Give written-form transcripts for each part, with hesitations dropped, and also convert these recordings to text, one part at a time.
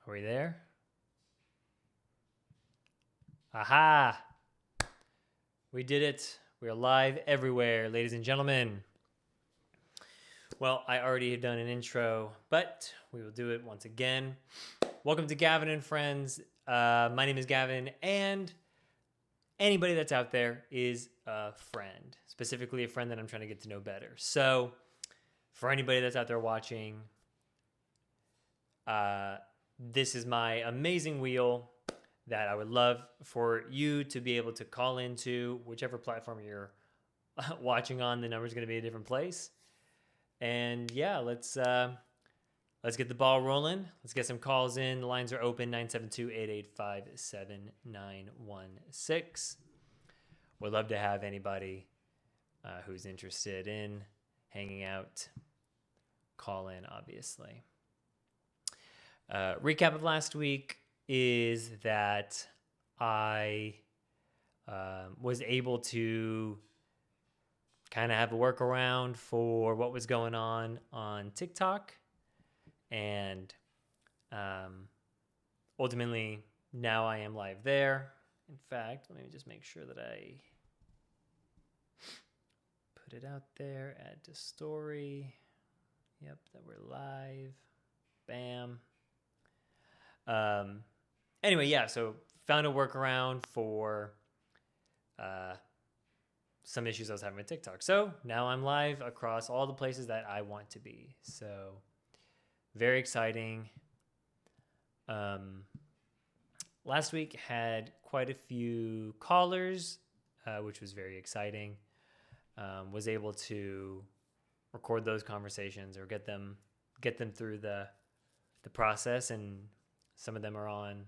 Are we there? Aha! We did it. We are live everywhere, ladies and gentlemen. Well, I already had done an intro, but we will do it once again. Welcome to Gavin and Friends. My name is Gavin, and anybody that's out there is a friend, specifically a friend that I'm trying to get to know better. So, for anybody that's out there watching, this is my amazing wheel that I would love for you to be able to call into. Whichever platform you're watching on, the number is going to be a different place. And yeah, let's get the ball rolling. Let's get some calls in. The lines are open, 972-885-7916. Would love to have anybody who's interested in hanging out call in, obviously. Recap of last week is that I was able to kind of have a workaround for what was going on TikTok. And ultimately, now I am live there. In fact, let me just make sure that I put it out there, add to story. Yep, that we're live. Bam. Anyway, yeah, so found a workaround for some issues I was having with TikTok. So now I'm live across all the places that I want to be. So very exciting. Last week had quite a few callers, which was very exciting. Was able to record those conversations or get them through the process, and some of them are going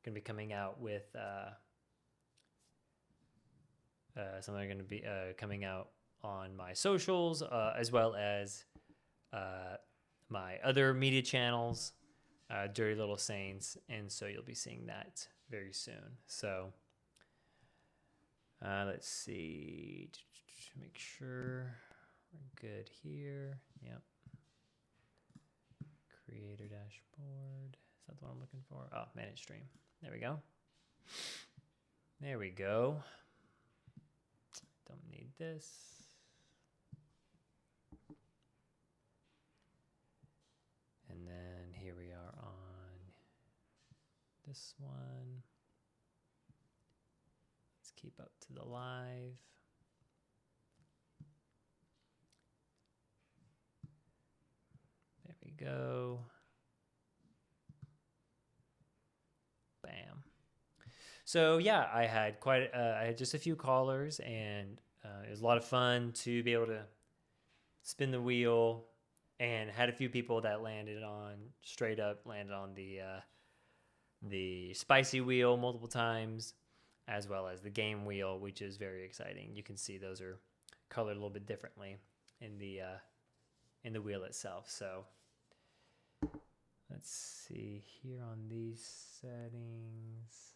to be coming out with some are going to be coming out on my socials, as well as my other media channels, Dirty Little Saints, and so you'll be seeing that very soon. So let's see, make sure we're good here. Yep. Creator dashboard. Is that the one I'm looking for? Oh, manage stream. There we go. There we go. Don't need this. And then here we are on this one. Let's keep up to the live. There we go. Bam. So yeah, I had I had just a few callers, and it was a lot of fun to be able to spin the wheel, and had a few people that landed on the spicy wheel multiple times, as well as the game wheel, which is very exciting. You can see those are colored a little bit differently in the wheel itself. So let's see here on these settings.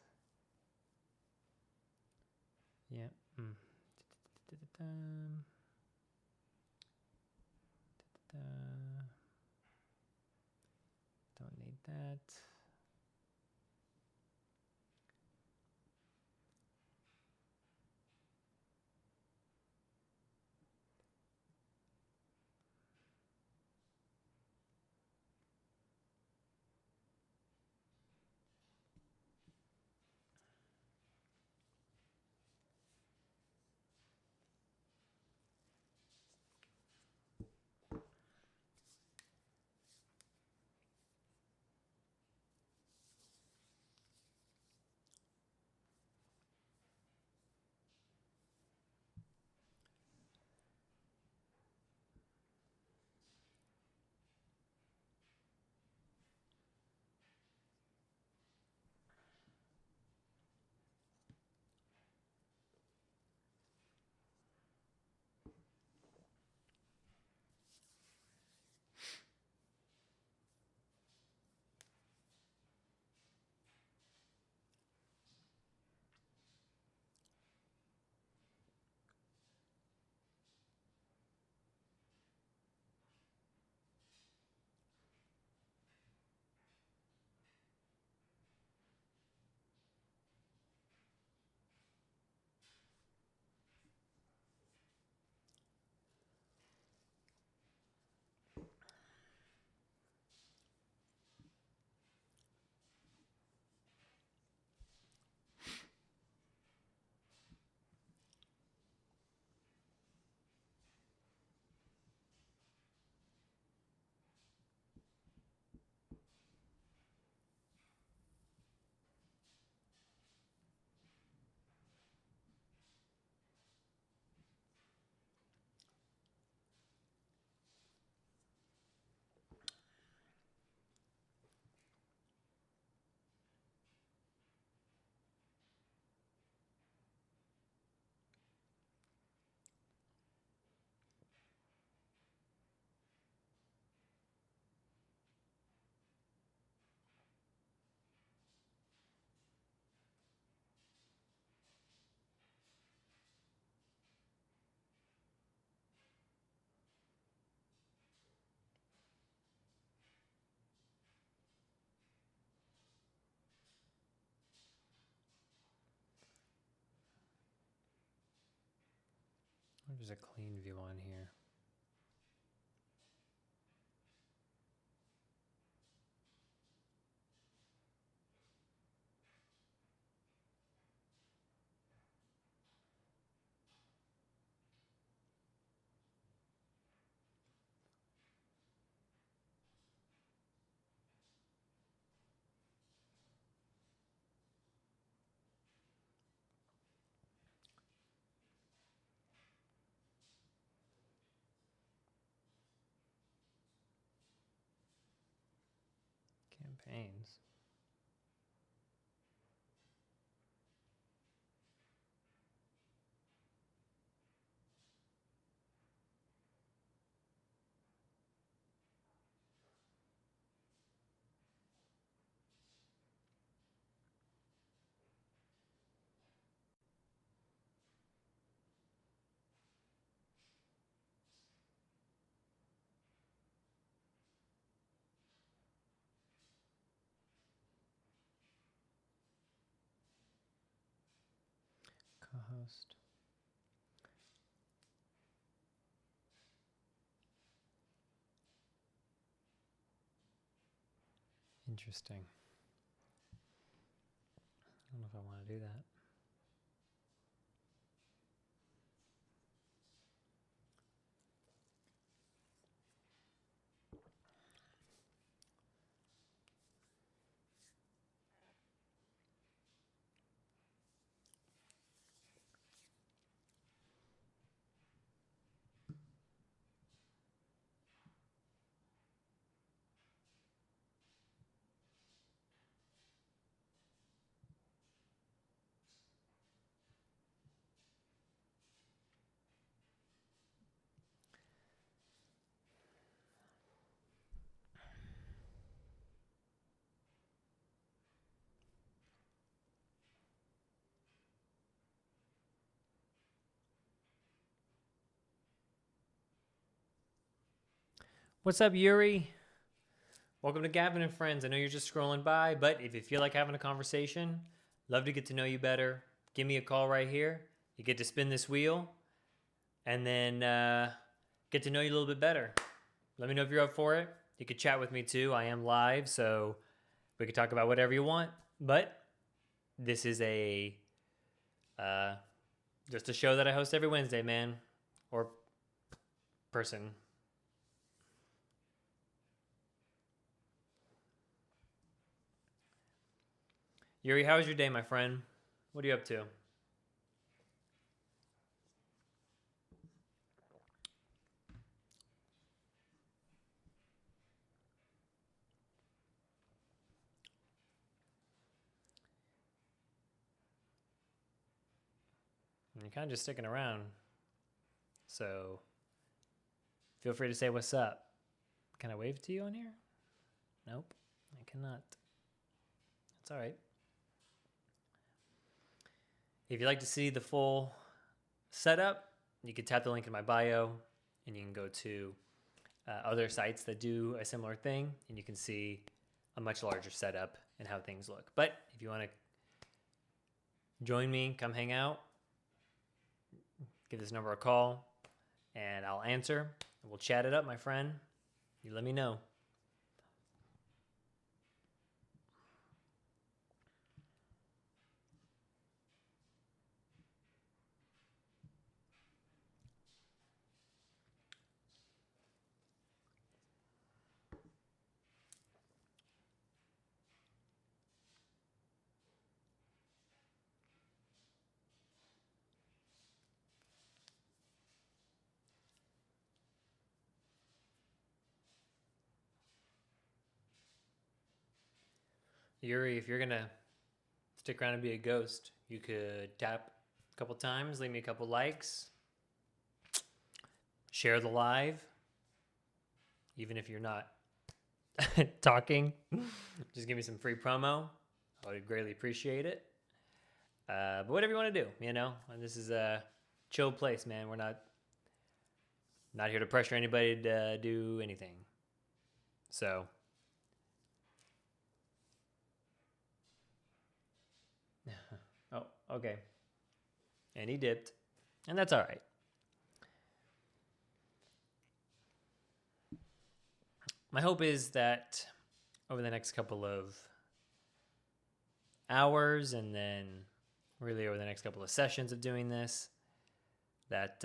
Yep. Don't need that. There's a clean view on here. Campaigns. Co-host. Interesting. I don't know if I want to do that. What's up, Yuri? Welcome to Gavin and Friends. I know you're just scrolling by, but if you feel like having a conversation, love to get to know you better. Give me a call right here. You get to spin this wheel and then get to know you a little bit better. Let me know if you're up for it. You could chat with me too. I am live, so we could talk about whatever you want. But this is a just a show that I host every Wednesday, man, or person. Yuri, how was your day, my friend? What are you up to? You're kind of just sticking around. So feel free to say what's up. Can I wave to you on here? Nope, I cannot. That's all right. If you'd like to see the full setup, you can tap the link in my bio and you can go to other sites that do a similar thing and you can see a much larger setup and how things look. But if you want to join me, come hang out, give this number a call and I'll answer. We'll chat it up, my friend. You let me know. Yuri, if you're going to stick around and be a ghost, you could tap a couple times, leave me a couple likes, share the live, even if you're not talking. Just give me some free promo. I would greatly appreciate it. But whatever you want to do, you know, and this is a chill place, man. We're not here to pressure anybody to do anything. So oh, okay. And he dipped. And that's all right. my hope is that over the next couple of hours and then really over the next couple of sessions of doing this, that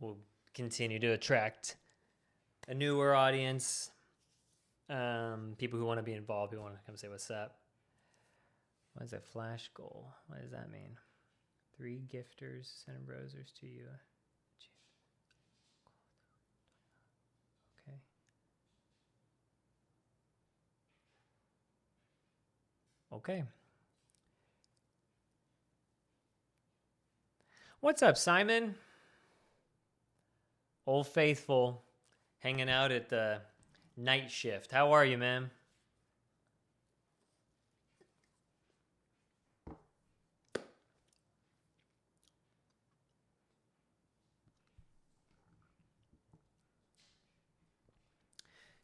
we'll continue to attract a newer audience, people who want to be involved, who want to come say what's up. What is a flash goal? What does that mean? 3 gifters send roses to you. Okay. What's up, Simon? Old Faithful, hanging out at the night shift. How are you, man?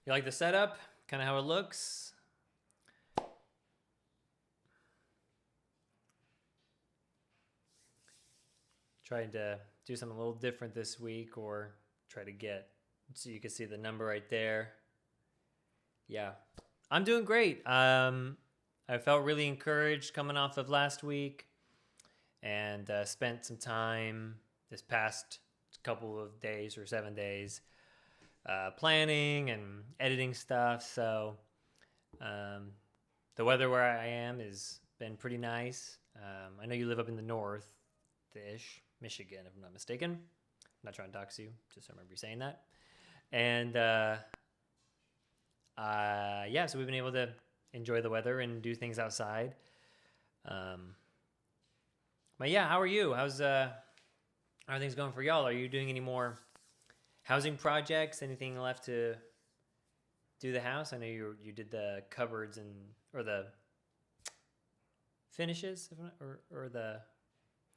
You like the setup? Kind of how it looks? Trying to do something a little different this week, or try to get so you can see the number right there. Yeah, I'm doing great. I felt really encouraged coming off of last week, and spent some time this past couple of days or 7 days planning and editing stuff. So the weather where I am has been pretty nice. I know you live up in the north-ish, Michigan, if I'm not mistaken. I'm not trying to dox you, just remember you saying that. And yeah, so we've been able to enjoy the weather and do things outside. But yeah, how are you? How are things going for y'all? Are you doing any more housing projects? Anything left to do the house? I know you did the cupboards or the finishes, or the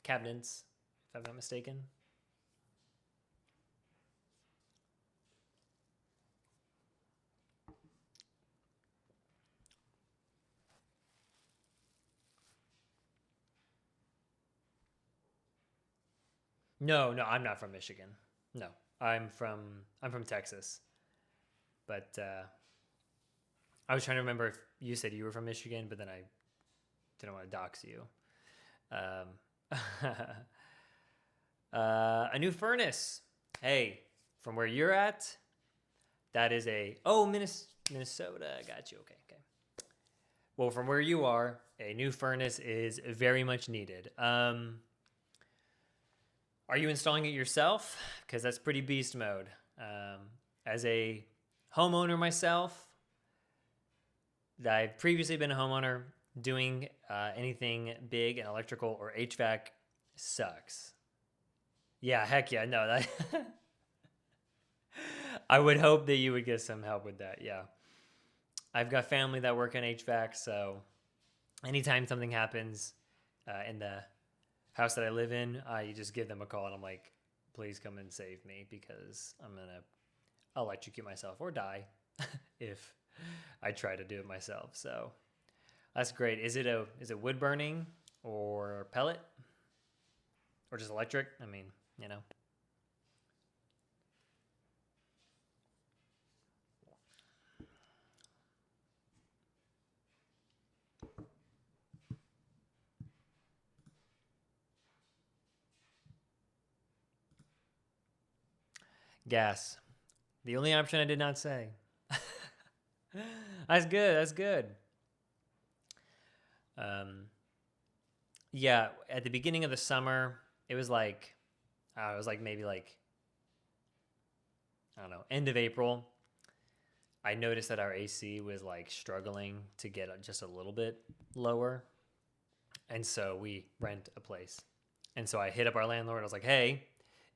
cabinets, if I'm not mistaken. No, I'm not from Michigan. No, I'm from Texas. But I was trying to remember if you said you were from Michigan, but then I didn't want to dox you. A new furnace. Hey, from where you're at, that is Minnesota. Got you. Okay. Well, from where you are, a new furnace is very much needed. Are you installing it yourself? Because that's pretty beast mode. As a homeowner myself, I've previously been a homeowner. Doing anything big in electrical or HVAC sucks. Yeah, heck yeah, no. That I would hope that you would get some help with that. Yeah, I've got family that work in HVAC, so anytime something happens in the house that I live in, you just give them a call and I'm like, please come and save me, because I'm gonna electrocute myself or die if I try to do it myself. So that's great. Is it wood burning or pellet or just electric? I mean, you know. Gas. The only option I did not say. That's good. Yeah, at the beginning of the summer, it was like maybe like, I don't know, end of April. I noticed that our AC was like struggling to get just a little bit lower. And so we rent a place. And so I hit up our landlord. I was like, hey,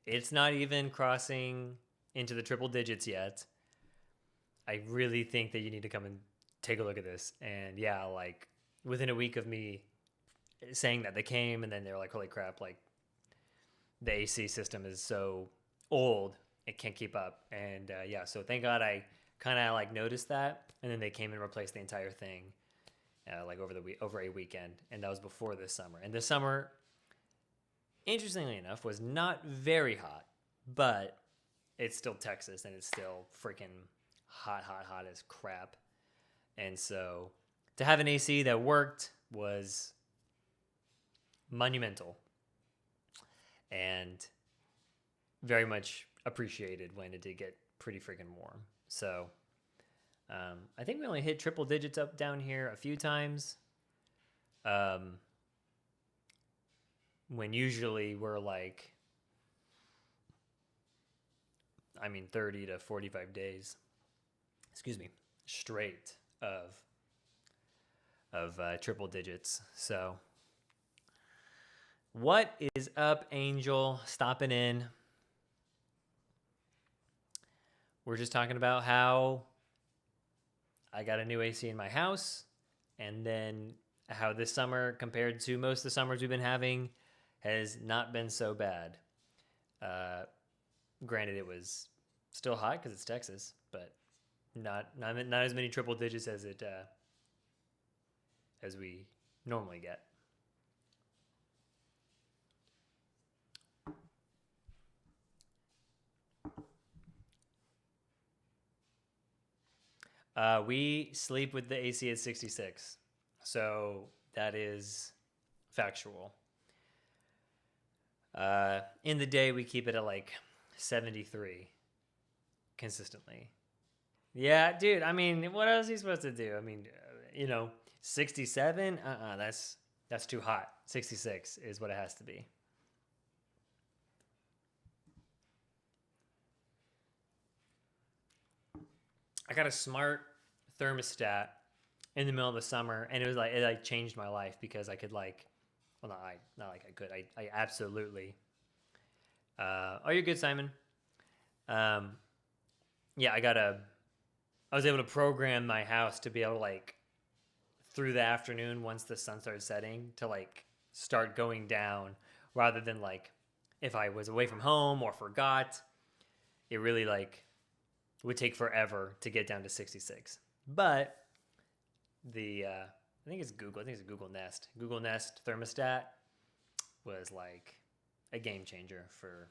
it's not even crossing into the triple digits yet. I really think that you need to come and take a look at this. And yeah, like within a week of me saying that, they came, and then they were like, holy crap, like the AC system is so old, it can't keep up. And yeah, so thank God I kind of like noticed that. And then they came and replaced the entire thing like over a weekend. And that was before this summer. And this summer, interestingly enough, was not very hot, but it's still Texas and it's still freaking hot as crap. And so to have an AC that worked was monumental and very much appreciated when it did get pretty freaking warm. So I think we only hit triple digits up down here a few times. When usually we're like, 30 to 45 days, straight of triple digits. So what is up, Angel? Stopping in. We're just talking about how I got a new AC in my house, and then how this summer, compared to most of the summers we've been having, has not been so bad. Granted, it was still hot because it's Texas, but not as many triple digits as we normally get. We sleep with the AC at 66, so that is factual. In the day, we keep it at like 73 consistently. Yeah, dude, what else are you supposed to do? 67? That's too hot. 66 is what it has to be. I got a smart thermostat in the middle of the summer, and it changed my life because I could I absolutely. You're good, Simon. Yeah, I was able to program my house to be able to through the afternoon, once the sun started setting, to start going down, rather than if I was away from home or forgot, it really would take forever to get down to 66. But I think it's Google Nest. Google Nest thermostat was a game changer for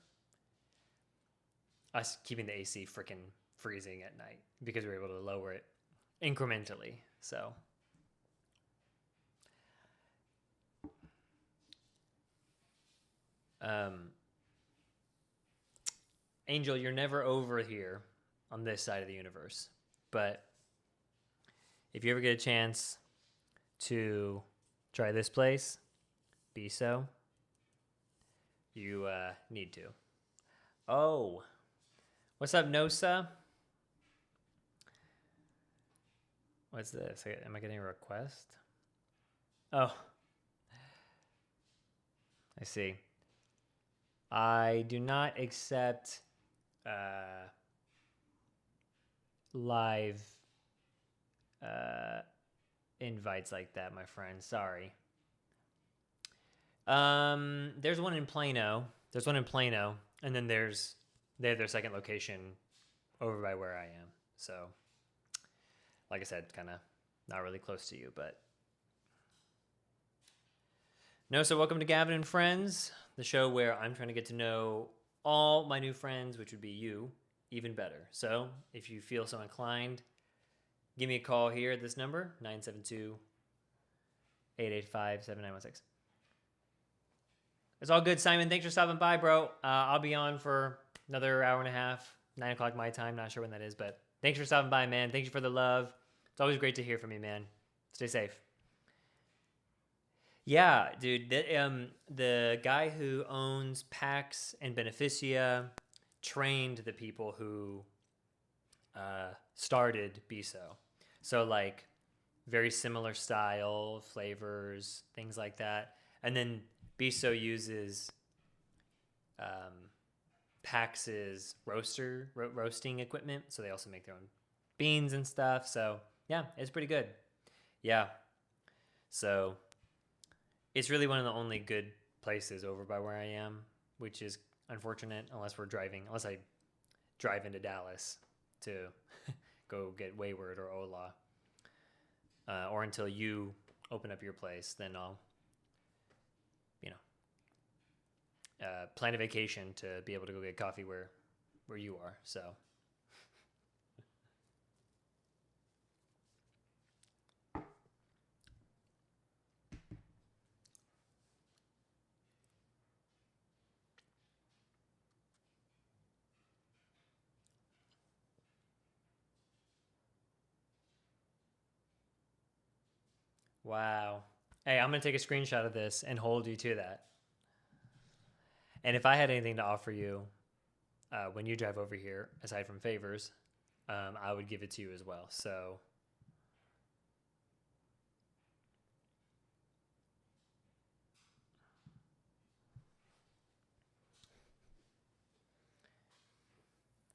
us keeping the AC freaking freezing at night, because we were able to lower it incrementally. So Angel, you're never over here on this side of the universe, but if you ever get a chance to try this place, Biso, you need to. Oh, what's up, Nosa? What's this? Am I getting a request? Oh, I see. I do not accept live invites like that, my friend. Sorry. There's one in Plano. And then they have their second location over by where I am. So, like I said, kind of not really close to you, but no. So welcome to Gavin and Friends, the show where I'm trying to get to know all my new friends, which would be you, even better. So if you feel so inclined, give me a call here at this number, 972-885-7916. It's all good, Simon. Thanks for stopping by, bro. I'll be on for another hour and a half, 9 o'clock my time. Not sure when that is, but thanks for stopping by, man. Thank you for the love. It's always great to hear from you, man. Stay safe. Yeah, dude. The guy who owns PAX and Beneficia trained the people who started Biso. So very similar style, flavors, things like that. And then Biso uses PAX's roasting equipment, so they also make their own beans and stuff. So yeah, it's pretty good. Yeah, so it's really one of the only good places over by where I am, which is unfortunate unless I drive into Dallas to go get Wayward or Ola, or until you open up your place, then I'll plan a vacation to be able to go get coffee where you are. So Wow. Hey, I'm going to take a screenshot of this and hold you to that. And if I had anything to offer you when you drive over here, aside from favors, I would give it to you as well. So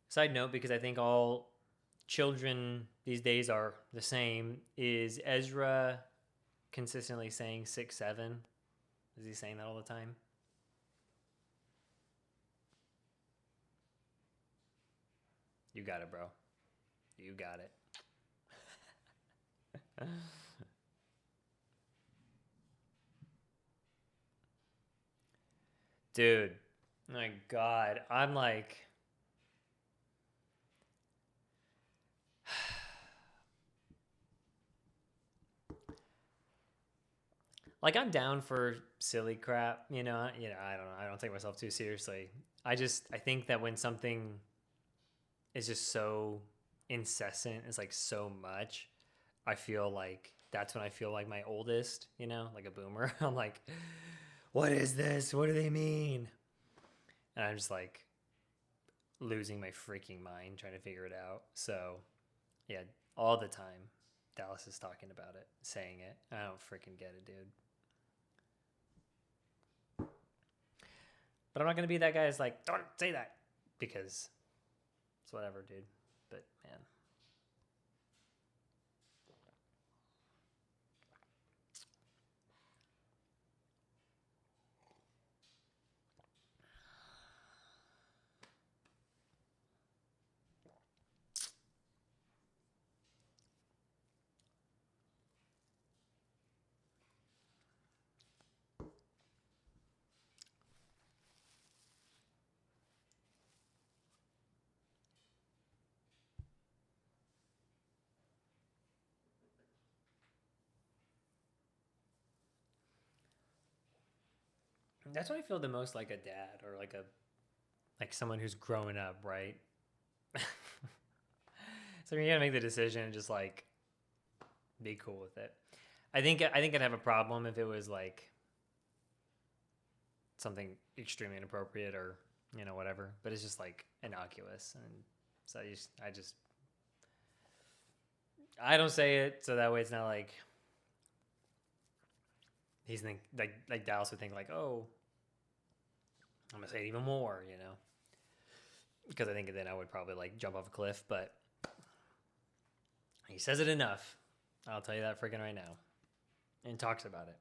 side note, because I think all children these days are the same, is Ezra consistently saying 6'7"? Is he saying that all the time? You got it, bro. You got it. Dude, my God. I'm like I'm down for silly crap, you know. I don't know. I don't take myself too seriously. I think that when something is just so incessant, it's like so much. I feel like that's when I feel like my oldest, you know, like a boomer. I'm like, what is this? What do they mean? And I'm just like losing my freaking mind trying to figure it out. So, yeah, all the time, Dallas is talking about it, saying it. I don't freaking get it, dude. But I'm not gonna be that guy that's like, don't say that, because it's whatever, dude. But man, that's when I feel the most like a dad, or like someone who's growing up, right? So you gotta make the decision and just like be cool with it. I think I'd have a problem if it was like something extremely inappropriate, or whatever. But it's just like innocuous, and so I don't say it, so that way it's not like he's like Dallas would think like, oh, I'm gonna say it even more, because I think then I would probably like jump off a cliff. But he says it enough. I'll tell you that freaking right now, and talks about it.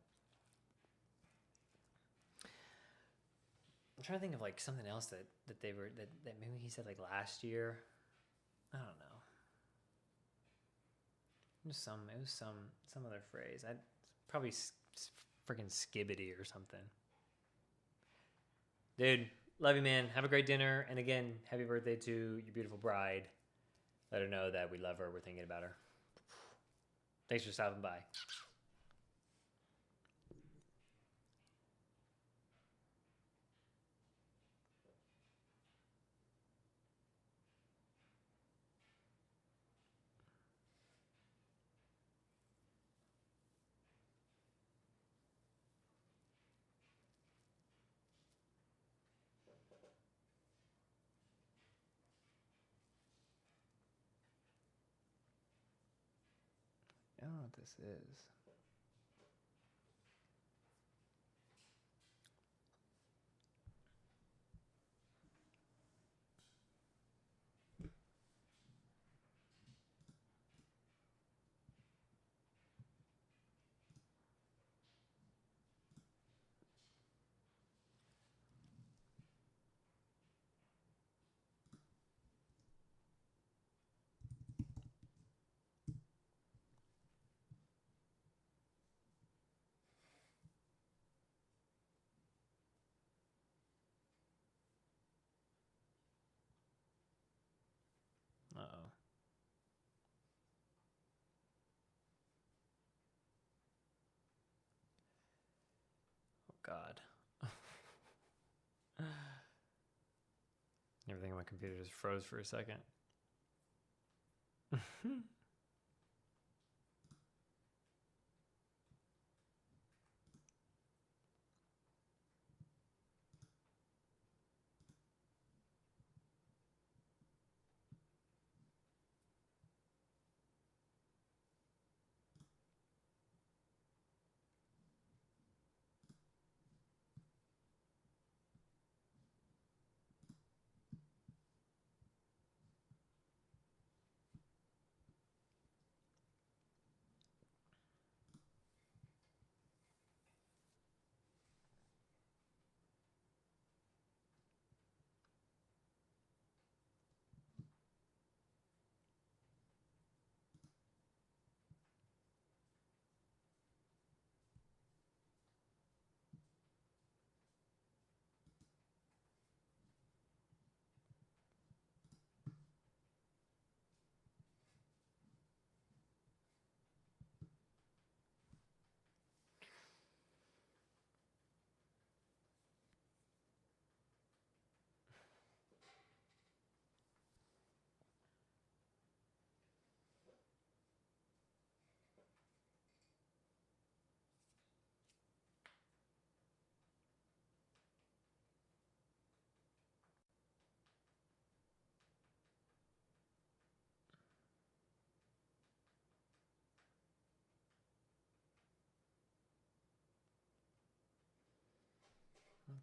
I'm trying to think of like something else that they were that maybe he said like last year. I don't know. It was some other phrase. I probably freaking skibbity or something. Dude, love you, man. Have a great dinner, and again, happy birthday to your beautiful bride. Let her know that we love her. We're thinking about her. Thanks for stopping by. I don't know what this is. Uh-oh. Oh, God. Everything on my computer just froze for a second.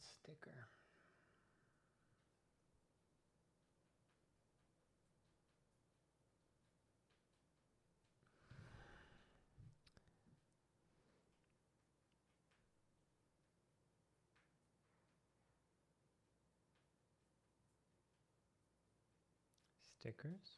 sticker. Stickers.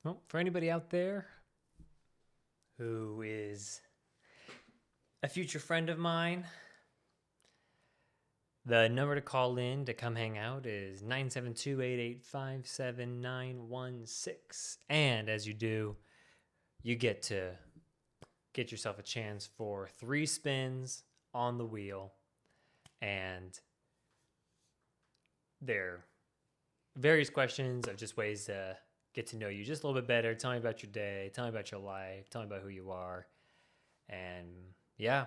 Well, for anybody out there who is a future friend of mine, the number to call in to come hang out is 972-885-7916. And as you do, you get to get yourself a chance for 3 spins on the wheel. And there are various questions of just ways to get to know you just a little bit better. Tell me about your day. Tell me about your life. Tell me about who you are. And yeah.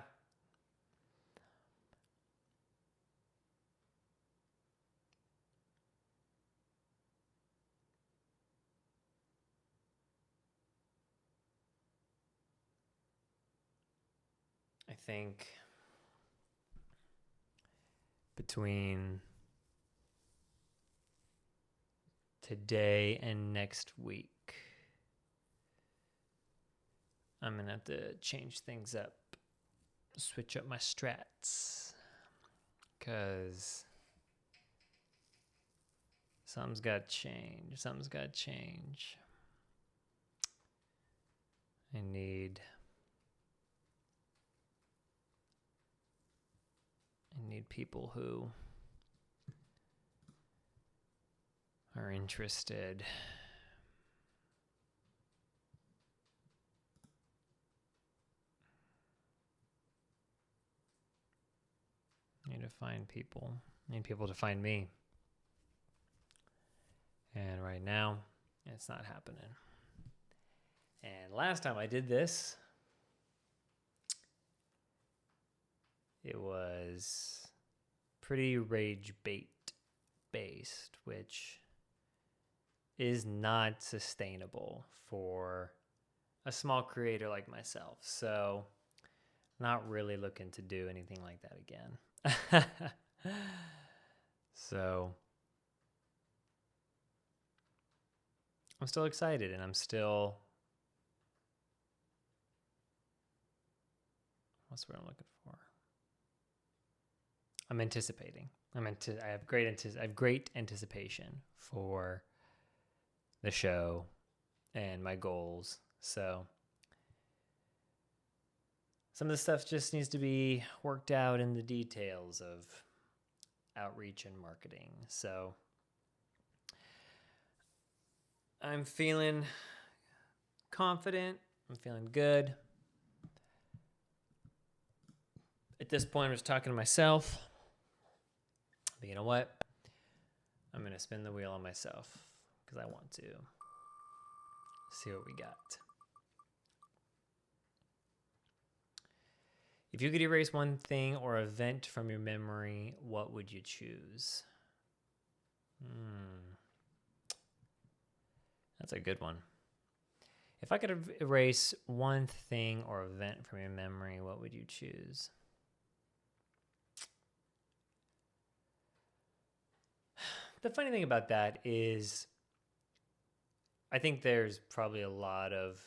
I think between today and next week, I'm going to have to change things up, switch up my strats, because something's got to change. Something's got to change. I need people who are interested. Need to find people. Need people to find me. And right now, it's not happening. And last time I did this, it was pretty rage bait based, which is not sustainable for a small creator like myself. So, not really looking to do anything like that again. So, I'm still excited, and I'm still, what's the word I'm looking for? I'm anticipating. I have great anticipation for the show and my goals. So some of the stuff just needs to be worked out in the details of outreach and marketing. So I'm feeling confident. I'm feeling good. At this point, I'm just talking to myself. But you know what? I'm going to spin the wheel on myself because I want to see what we got. If you could erase one thing or event from your memory, what would you choose? That's a good one. If I could erase one thing or event from your memory, what would you choose? The funny thing about that is I think there's probably a lot of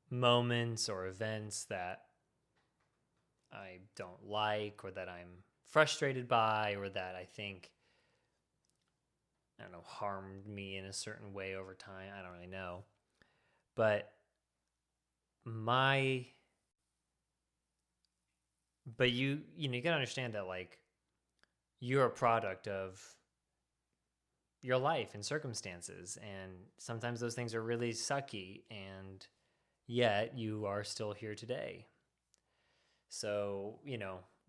moments or events that I don't like or that I'm frustrated by or that I think, I don't know, harmed me in a certain way over time. I don't really know. But you gotta understand that, like, you're a product of your life and circumstances, and sometimes those things are really sucky, and yet you are still here today. So,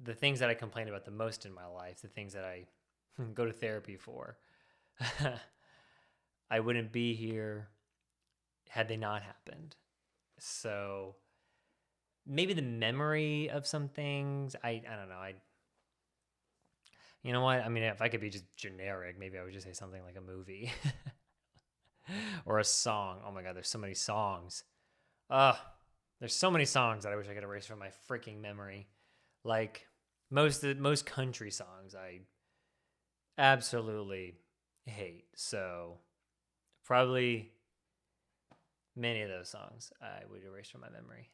the things that I complain about the most in my life, the things that I go to therapy for, I wouldn't be here had they not happened. So maybe the memory of some things, I don't know. You know what? I mean, if I could be just generic, maybe I would just say something like a movie or a song. Oh my God, there's so many songs. There's so many songs that I wish I could erase from my freaking memory. Like most country songs, I absolutely hate. So probably many of those songs I would erase from my memory.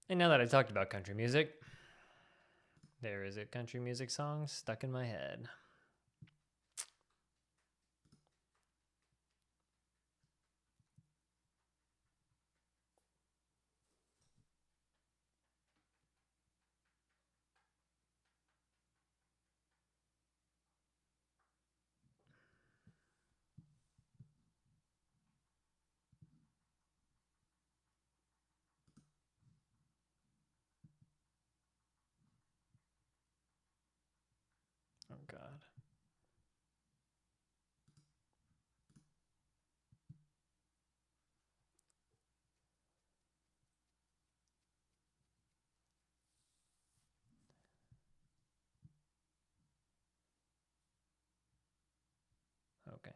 And now that I talked about country music, there is a country music song stuck in my head. Oh, God. Okay.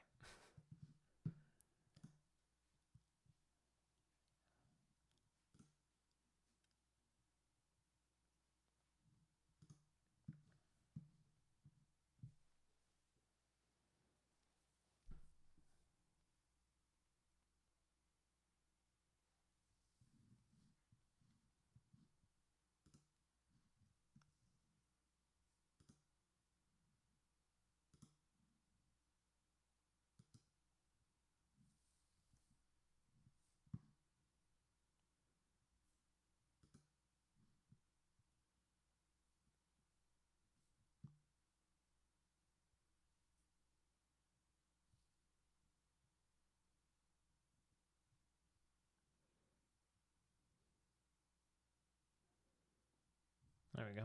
There we go.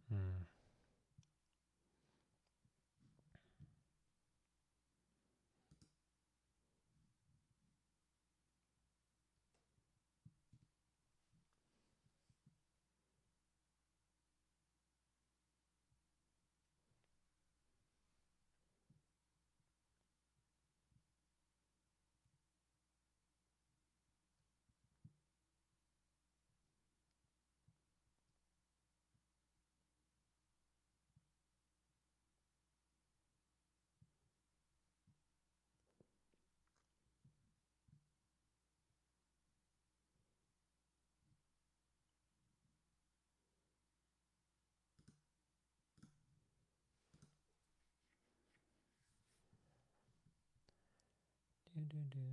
Hmm. Do-do-do.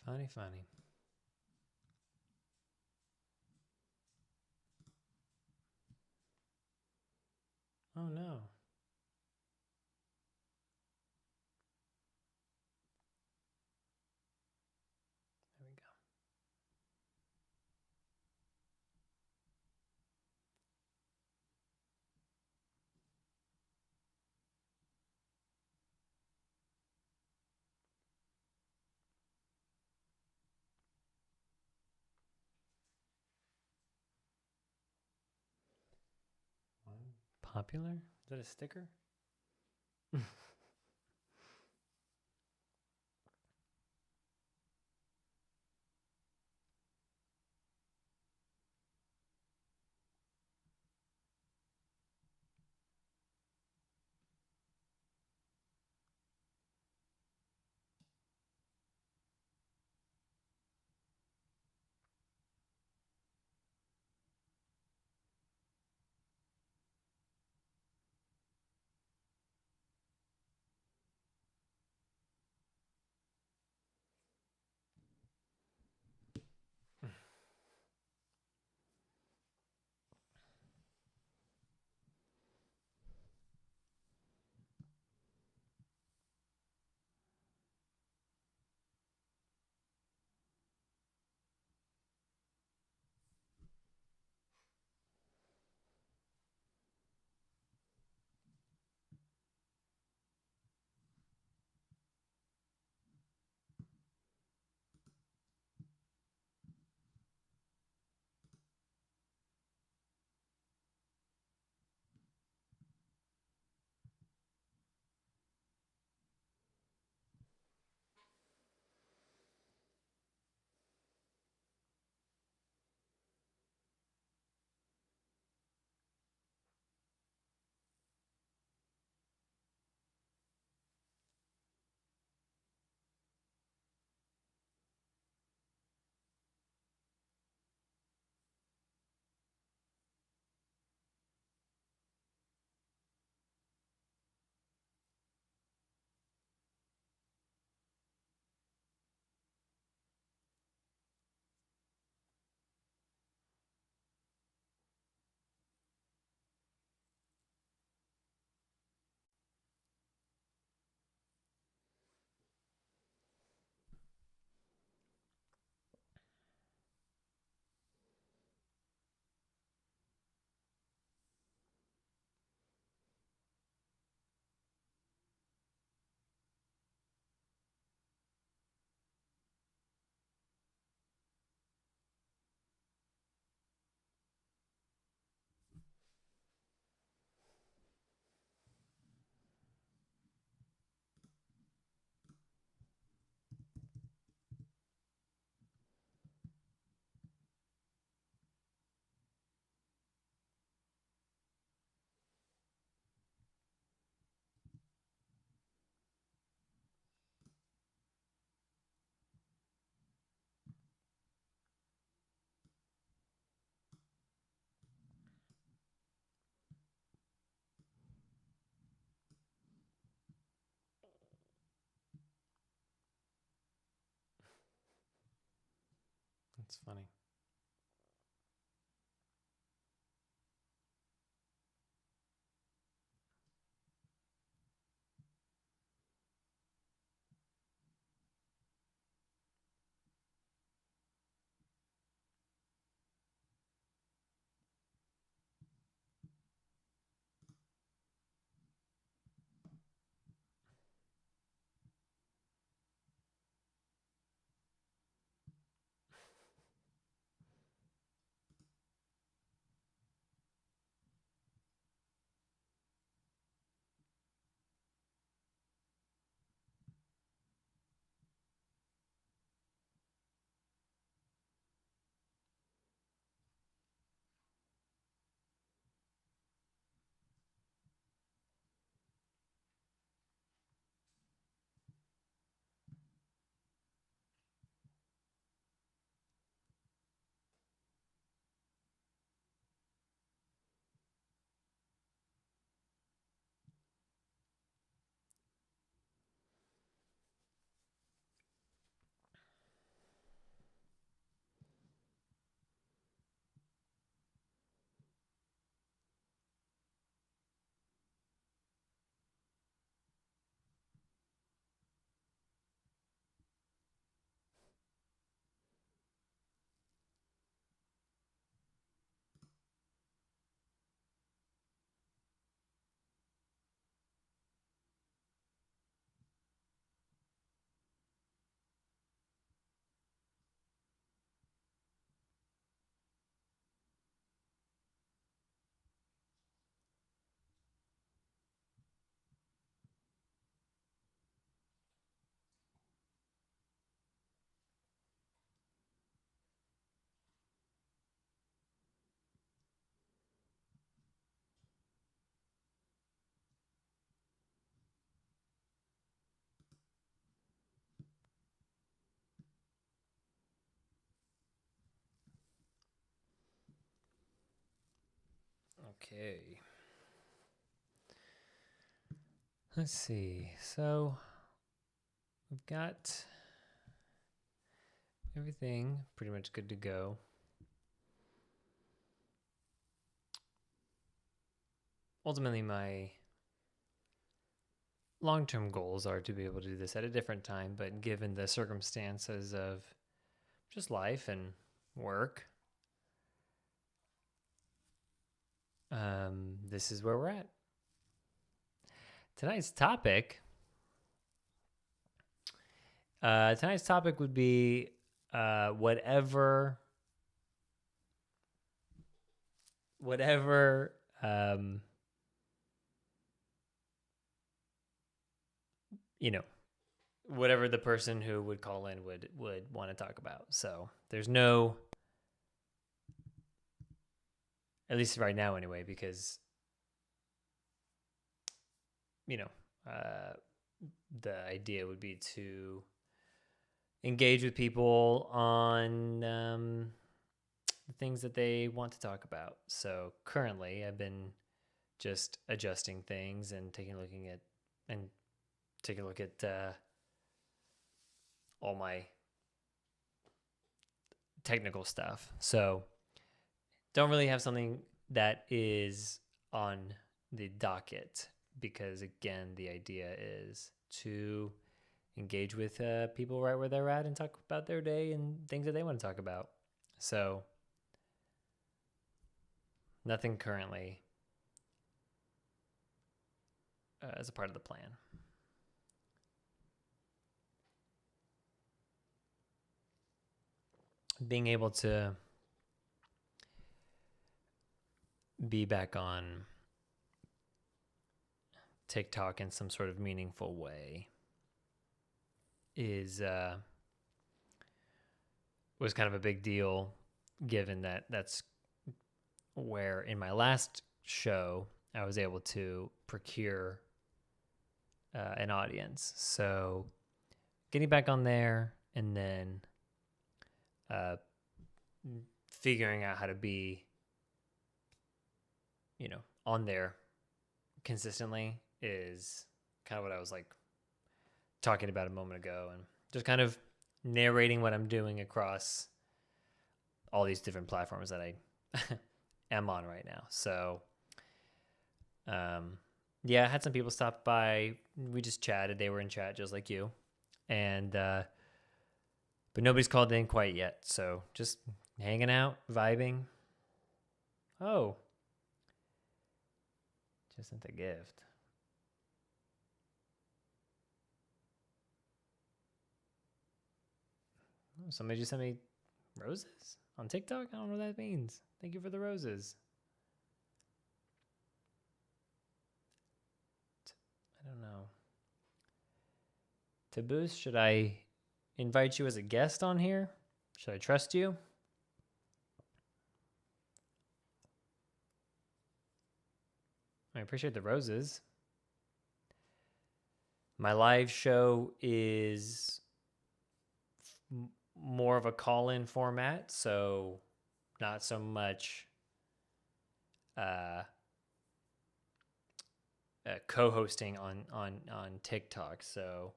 Funny, funny. Oh no. There we go. Popular? Is that a sticker? That's funny. Okay. Let's see. So we've got everything pretty much good to go. Ultimately, my long-term goals are to be able to do this at a different time, but given the circumstances of just life and work, this is where we're at. Tonight's topic would be whatever whatever the person who would call in would want to talk about. So there's no, at least right now anyway, because the idea would be to engage with people on the things that they want to talk about. So currently I've been just adjusting things and taking a look at all my technical stuff. So don't really have something that is on the docket because, again, the idea is to engage with people right where they're at and talk about their day and things that they want to talk about. So nothing currently as a part of the plan. Being able to be back on TikTok in some sort of meaningful way was kind of a big deal, given that that's where in my last show I was able to procure an audience. So getting back on there and then figuring out how to be, on there consistently is kind of what I was like talking about a moment ago, and just kind of narrating what I'm doing across all these different platforms that I am on right now. So, I had some people stop by. We just chatted. They were in chat just like you, and but nobody's called in quite yet. So just hanging out, vibing. Oh, just sent a gift. Somebody just sent me roses on TikTok. I don't know what that means. Thank you for the roses. I don't know. To boost, should I invite you as a guest on here? Should I trust you? I appreciate the roses. My live show is more of a call-in format, so not so much co-hosting on TikTok. So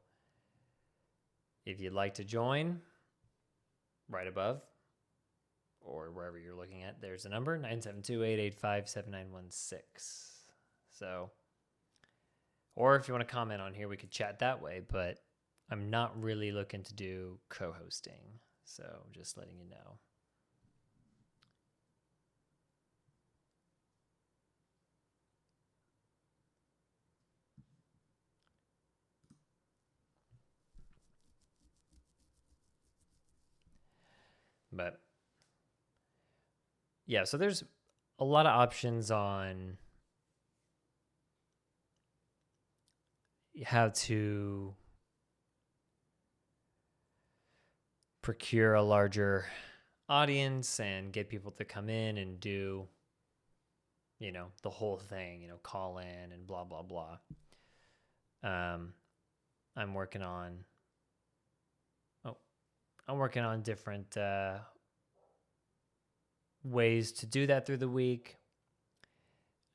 if you'd like to join, right above or wherever you're looking at, there's a number, 972-885-7916. So, or if you want to comment on here, we could chat that way, but I'm not really looking to do co-hosting. So just letting you know. But yeah, so there's a lot of options on how to procure a larger audience and get people to come in and do, the whole thing, call in and blah, blah, blah. I'm working on different ways to do that through the week.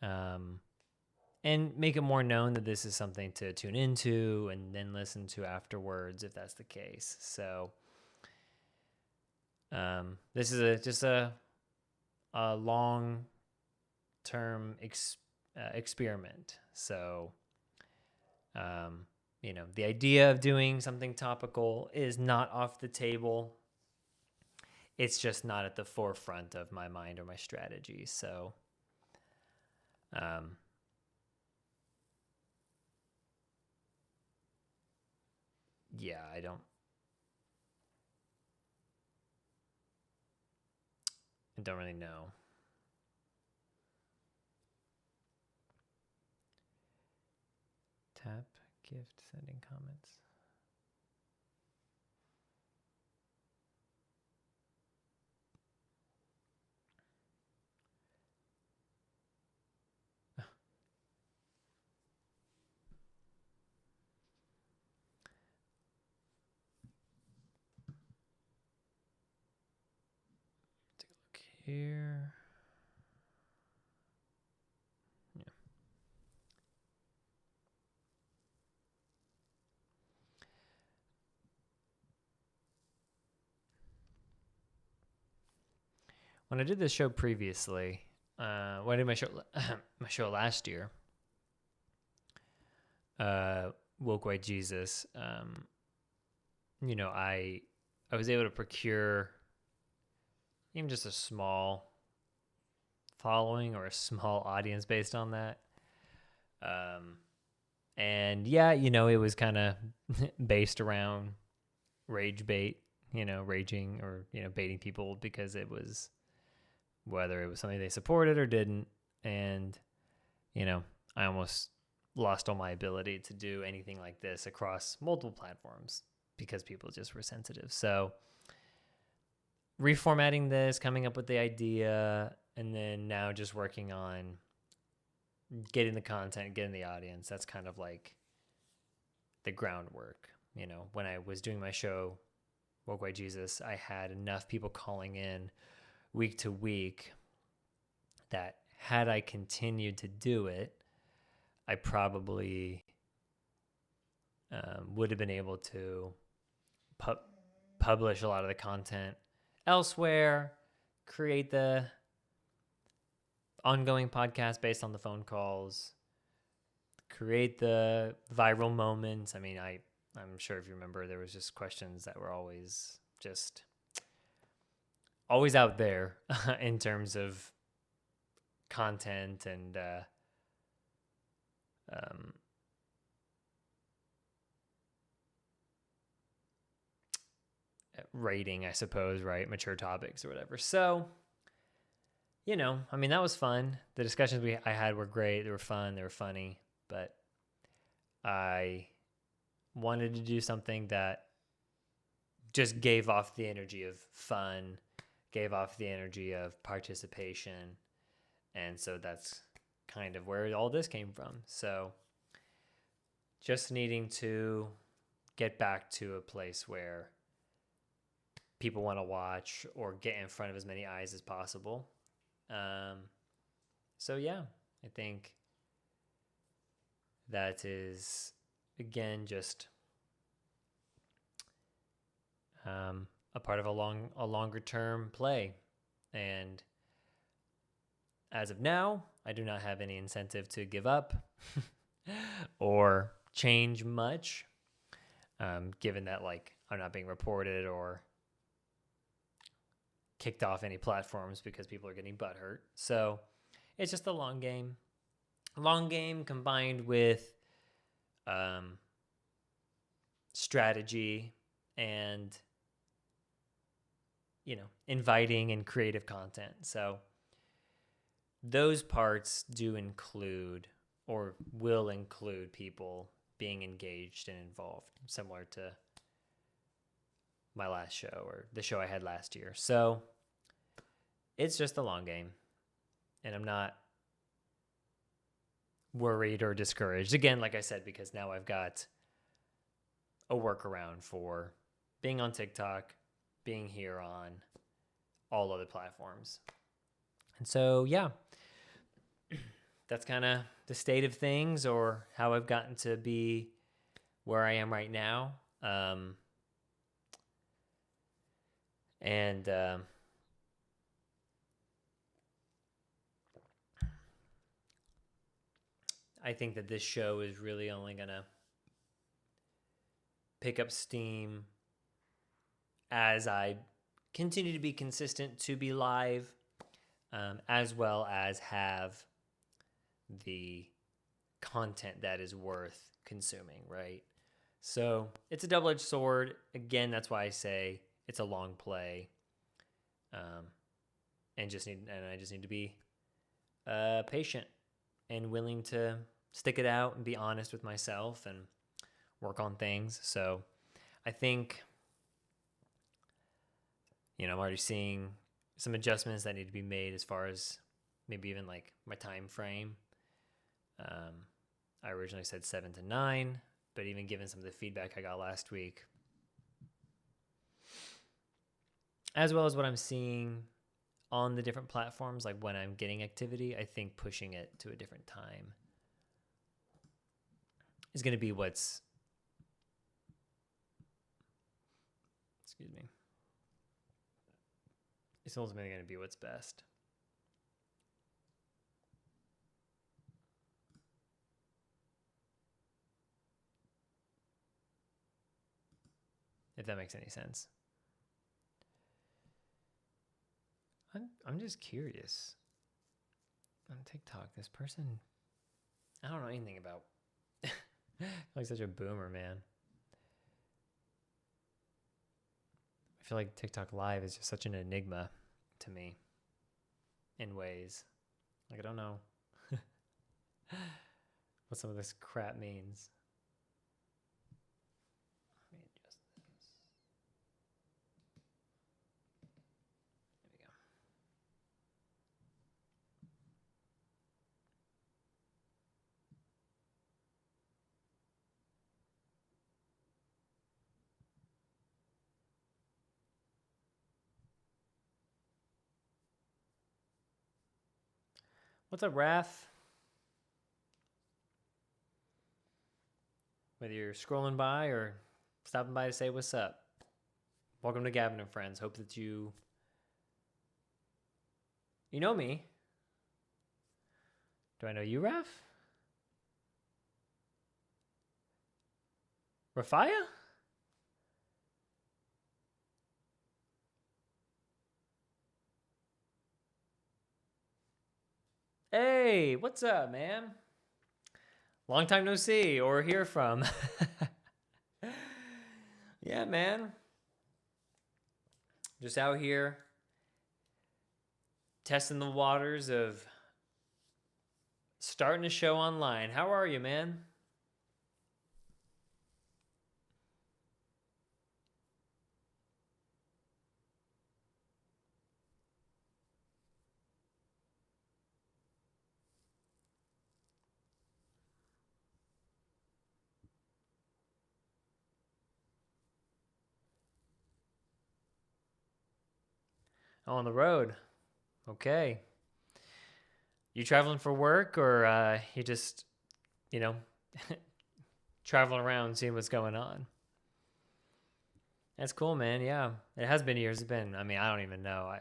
and make it more known that this is something to tune into and then listen to afterwards if that's the case. So this is just a long term experiment. So the idea of doing something topical is not off the table. It's just not at the forefront of my mind or my strategy. So yeah, I don't really know. Tap gift sending comments. Take a look here. Yeah. When I did this show previously, when I did my show last year, Woke White Jesus, I was able to procure even just a small following or a small audience based on that. And yeah, it was kind of based around rage bait, raging or, baiting people because it was whether it was something they supported or didn't. And, I almost lost all my ability to do anything like this across multiple platforms because people just were sensitive. So reformatting this, coming up with the idea, and then now just working on getting the content, getting the audience. That's kind of like the groundwork. When I was doing my show, Woke White Jesus, I had enough people calling in week to week that had I continued to do it, I probably would have been able to publish a lot of the content elsewhere, create the ongoing podcast based on the phone calls, create the viral moments. I mean, I'm sure if you remember, there was just questions that were always out there in terms of content and rating, I suppose, right? Mature topics or whatever. So, that was fun. The discussions I had were great. They were fun. They were funny. But I wanted to do something that just gave off the energy of fun, gave off the energy of participation. And so that's kind of where all this came from. So just needing to get back to a place where people want to watch or get in front of as many eyes as possible. So yeah, I think that is, again, just a part of a longer term play. And as of now, I do not have any incentive to give up or change much, given that I'm not being reported or kicked off any platforms because people are getting butthurt. So it's just a long game. Long game combined with strategy and, inviting and creative content. So those parts do include or will include people being engaged and involved, similar to my last show or the show I had last year. So it's just a long game, and I'm not worried or discouraged. Again, like I said, because now I've got a workaround for being on TikTok, being here on all other platforms. And so, yeah, that's kind of the state of things, or how I've gotten to be where I am right now. And I think that this show is really only going to pick up steam as I continue to be consistent to be live, as well as have the content that is worth consuming, right? So it's a double-edged sword. Again, that's why I say it's a long play, and I just need to be patient and willing to stick it out and be honest with myself and work on things. So I think, I'm already seeing some adjustments that need to be made as far as maybe even like my time frame. I originally said 7 to 9, but even given some of the feedback I got last week, as well as what I'm seeing on the different platforms, like when I'm getting activity, I think pushing it to a different time is going to be it's ultimately going to be what's best. If that makes any sense. I'm just curious. On TikTok, this person, I don't know anything about. Like such a boomer, man. I feel like TikTok Live is just such an enigma to me in ways. Like, I don't know what some of this crap means. Let me adjust this. There we go. What's up, Raph? Whether you're scrolling by or stopping by to say what's up, welcome to Gavin and Friends. Hope that you know me. Do I know you, Raph? Rafia? Hey, what's up, man? Long time no see or hear from. Yeah, man. Just out here testing the waters of starting a show online. How are you, man? On the road. Okay. You traveling for work, or you just, traveling around seeing what's going on? That's cool, man. Yeah. It has been years. It's been, I don't even know.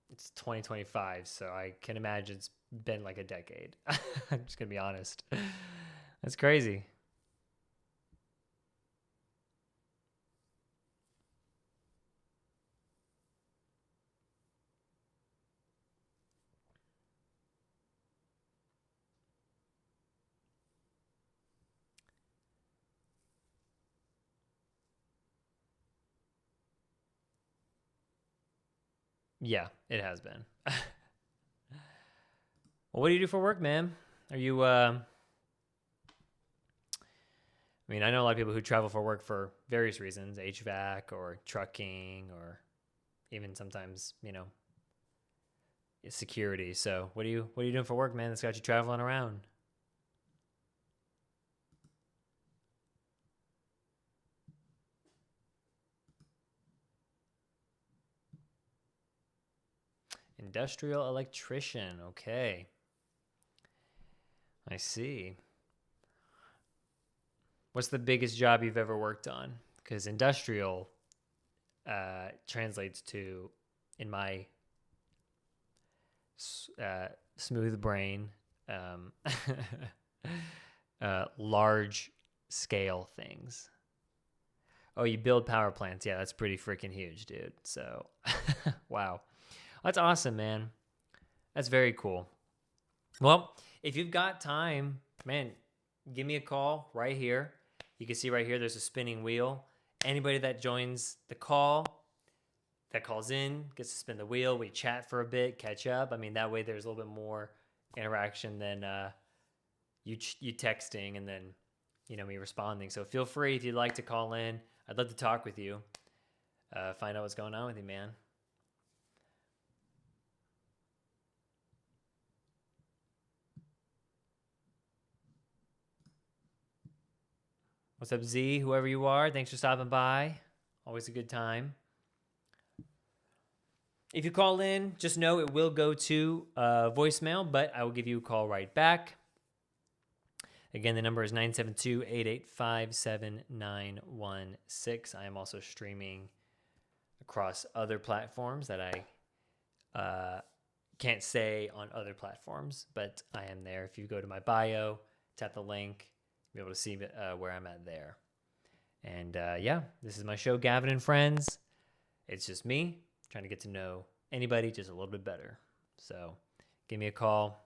It's 2025, so I can imagine it's been like a decade. I'm just going to be honest. That's crazy. Yeah, it has been. Well, what do you do for work, man? Are you, I know a lot of people who travel for work for various reasons, HVAC or trucking or even sometimes, security. So what are you doing for work, man, that's got you traveling around? Industrial electrician. Okay. I see. What's the biggest job you've ever worked on? Because industrial translates to, in my smooth brain, um, large scale things. Oh, you build power plants. Yeah, that's pretty freaking huge, dude. So, wow. That's awesome, man. That's very cool. Well, if you've got time, man, give me a call right here. You can see right here there's a spinning wheel. Anybody that joins the call, that calls in, gets to spin the wheel. We chat for a bit, catch up. I mean, that way there's a little bit more interaction than you texting and then, me responding. So feel free if you'd like to call in. I'd love to talk with you, find out what's going on with you, man. What's up, Z? Whoever you are, thanks for stopping by. Always a good time. If you call in, just know it will go to voicemail, but I will give you a call right back. Again, the number is 972-885-7916. I am also streaming across other platforms that I can't say on other platforms, but I am there. If you go to my bio, tap the link, you'll be able to see where I'm at there. And yeah, this is my show, Gavin and Friends. It's just me trying to get to know anybody just a little bit better. So give me a call.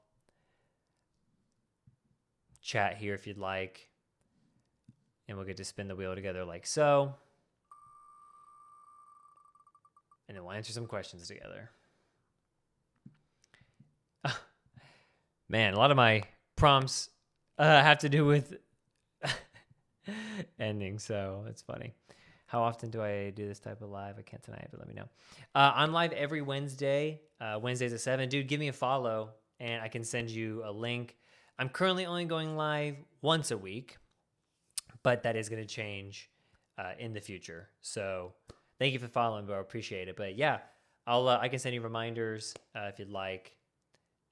Chat here if you'd like. And we'll get to spin the wheel together like so. And then we'll answer some questions together. Man, a lot of my prompts have to do with ending, so it's funny. How often do I do this type of live? I can't tonight, but let me know. I'm live every Wednesday. Wednesdays at 7. Dude, give me a follow, and I can send you a link. I'm currently only going live once a week, but that is going to change in the future. So thank you for following, bro. I appreciate it. But yeah, I can send you reminders if you'd like,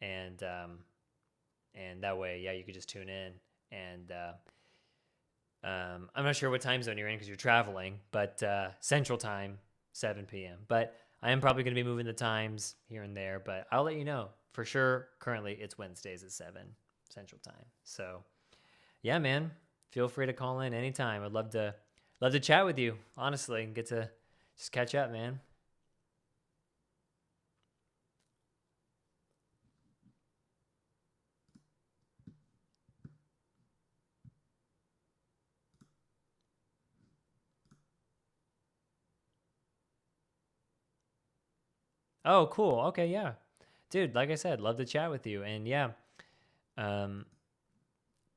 and that way, yeah, you could just tune in. And I'm not sure what time zone you're in because you're traveling, but Central Time, 7 p.m. But I am probably going to be moving the times here and there, but I'll let you know for sure. Currently, it's Wednesdays at 7 Central Time. So, yeah, man, feel free to call in anytime. I'd love to chat with you, honestly, and get to just catch up, man. Oh, cool. Okay, yeah. Dude, like I said, love to chat with you. And yeah,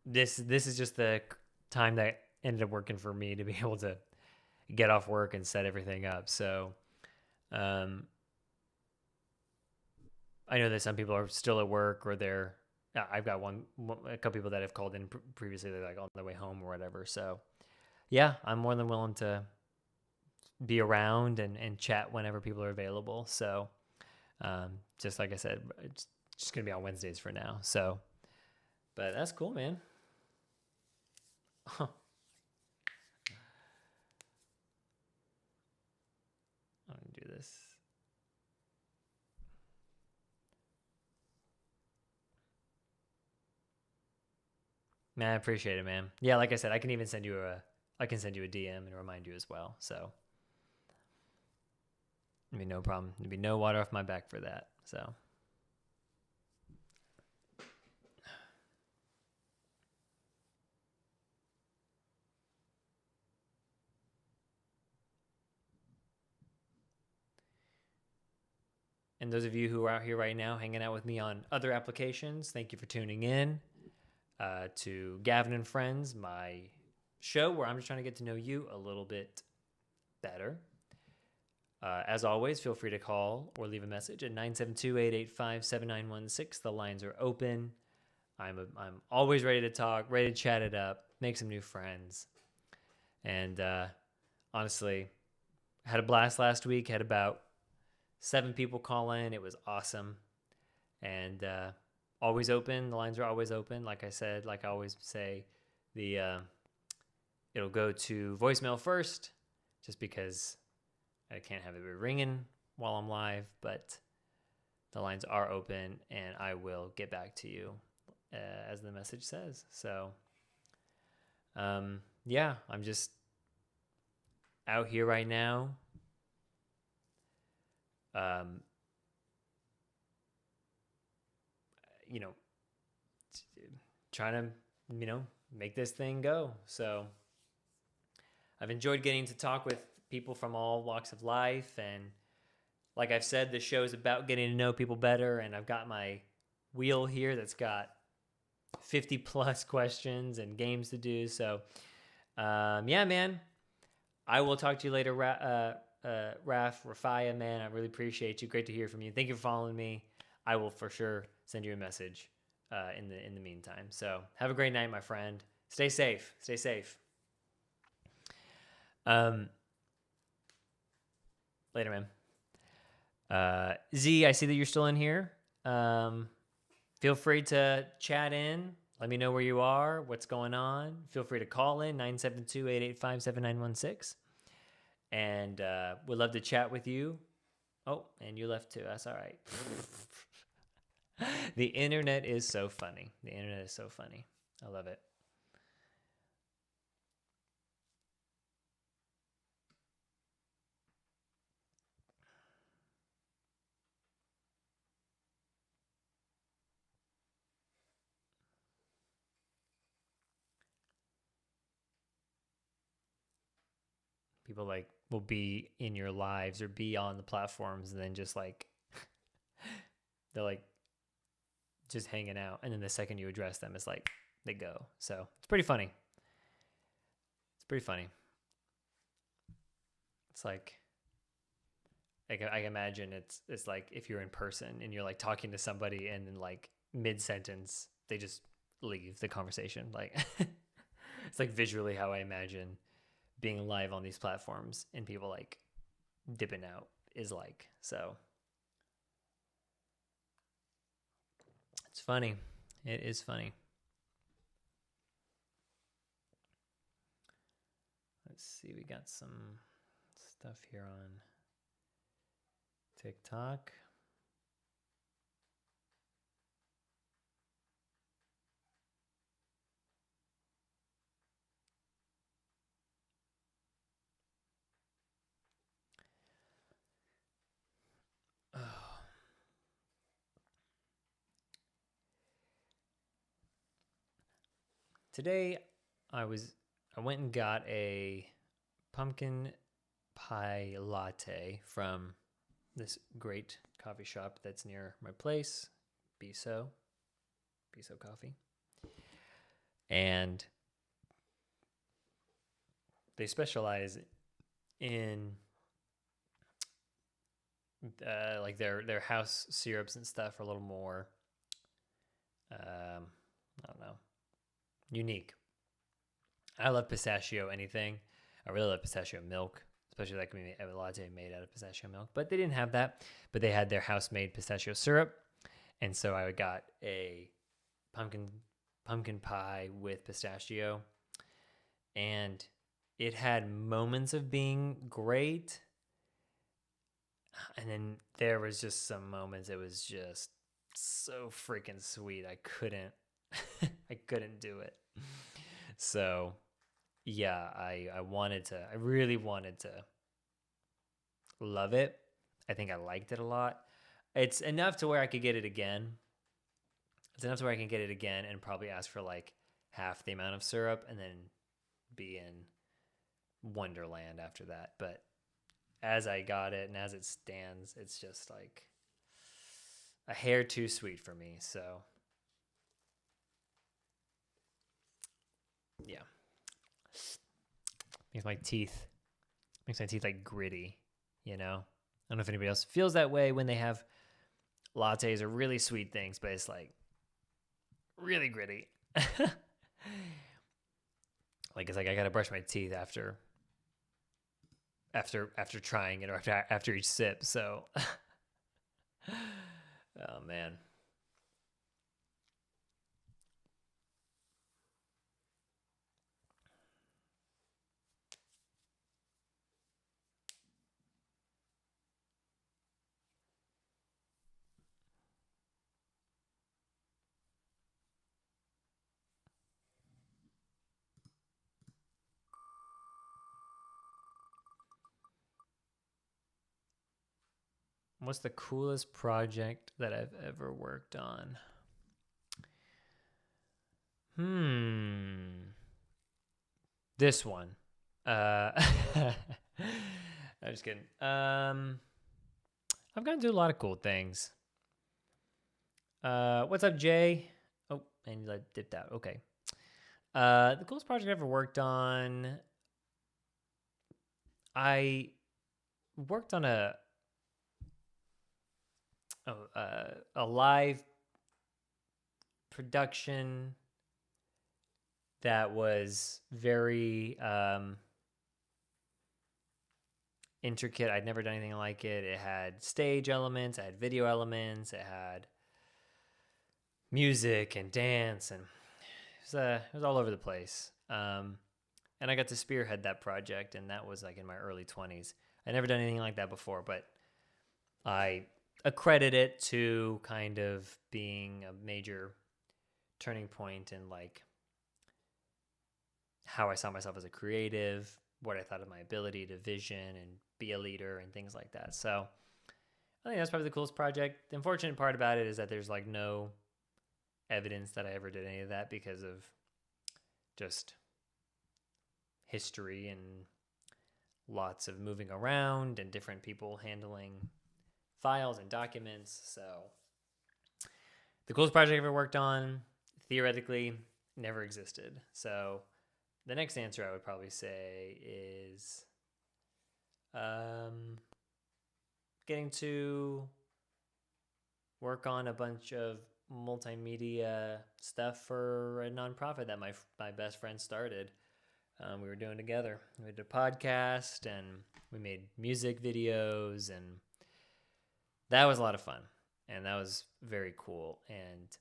this is just the time that ended up working for me to be able to get off work and set everything up. So I know that some people are still at work or they're I've got a couple people that have called in previously. They're like on their way home or whatever. So yeah, I'm more than willing to be around and chat whenever people are available. So just like I said, it's just going to be on Wednesdays for now. So, but that's cool, man. I'm going to do this. Man, I appreciate it, man. Yeah, like I said, I can even send you a DM and remind you as well. So, it'd be no problem. There'd be no water off my back for that. So, and those of you who are out here right now hanging out with me on other applications, thank you for tuning in to Gavin and Friends, my show where I'm just trying to get to know you a little bit better. As always, feel free to call or leave a message at 972-885-7916. The lines are open. I'm always ready to talk, ready to chat it up, make some new friends. And honestly, had a blast last week. Had about 7 people call in. It was awesome. And always open. The lines are always open. Like I said, like I always say, the it'll go to voicemail first, just because I can't have it ringing while I'm live. But the lines are open, and I will get back to you as the message says. So, yeah, I'm just out here right now. You know, trying to, make this thing go. So I've enjoyed getting to talk with people from all walks of life. And like I've said, the show is about getting to know people better. And I've got my wheel here that's got 50 plus questions and games to do. So, yeah, man, I will talk to you later, Rafia, man. I really appreciate you. Great to hear from you. Thank you for following me. I will for sure send you a message in the meantime. So have a great night, my friend. Stay safe. Stay safe. Later, man. Z, I see that you're still in here. Feel free to chat in. Let me know where you are, what's going on. Feel free to call in 972-885-7916. And we'd love to chat with you. Oh, and you left too. That's all right. The internet is so funny. The internet is so funny. I love it. People like will be in your lives or be on the platforms, and then just like they're like just hanging out, and then the second you address them, it's like they go. So it's pretty funny. It's pretty funny. It's like I imagine it's like if you're in person and you're like talking to somebody, and then like mid sentence they just leave the conversation. Like it's like visually how I imagine being live on these platforms and people like dipping out is like. So it's funny. It is funny. Let's see. We got some stuff here on TikTok. Oh. Today I went and got a pumpkin pie latte from this great coffee shop that's near my place, Biso Coffee. And they specialize in like their house syrups and stuff are a little more I don't know, unique. I love pistachio anything. I really love pistachio milk, especially like a latte made out of pistachio milk. But they didn't have that. But they had their house-made pistachio syrup, and so I got a pumpkin pie with pistachio, and it had moments of being great, and then there was just some moments it was just so freaking sweet. I couldn't do it. So yeah, I really wanted to love it. I think I liked it a lot. It's enough to where I could get it again. It's enough to where I can get it again and probably ask for like half the amount of syrup and then be in Wonderland after that. But as I got it and as it stands, it's just like a hair too sweet for me. So yeah. Makes my teeth like gritty, you know? I don't know if anybody else feels that way when they have lattes or really sweet things, but it's like really gritty. Like it's like I gotta brush my teeth after trying it or after each sip. So, oh man. What's the coolest project that I've ever worked on? This one. I'm just kidding. I've gotten to do a lot of cool things. What's up, Jay? Oh, and you dipped out. Okay. The coolest project I ever worked on. I worked on a live production that was very intricate. I'd never done anything like it. It had stage elements, it had video elements, it had music and dance, and it was all over the place. And I got to spearhead that project, and that was like in my early 20s. I'd never done anything like that before, but I accredit it to kind of being a major turning point in like how I saw myself as a creative, what I thought of my ability to vision and be a leader and things like that. So I think that's probably the coolest project. The unfortunate part about it is that there's like no evidence that I ever did any of that because of just history and lots of moving around and different people handling files and documents. So the coolest project I ever worked on, theoretically, never existed. So the next answer I would probably say is getting to work on a bunch of multimedia stuff for a nonprofit that my best friend started. We were doing together. We did a podcast and we made music videos, and that was a lot of fun. And that was very cool and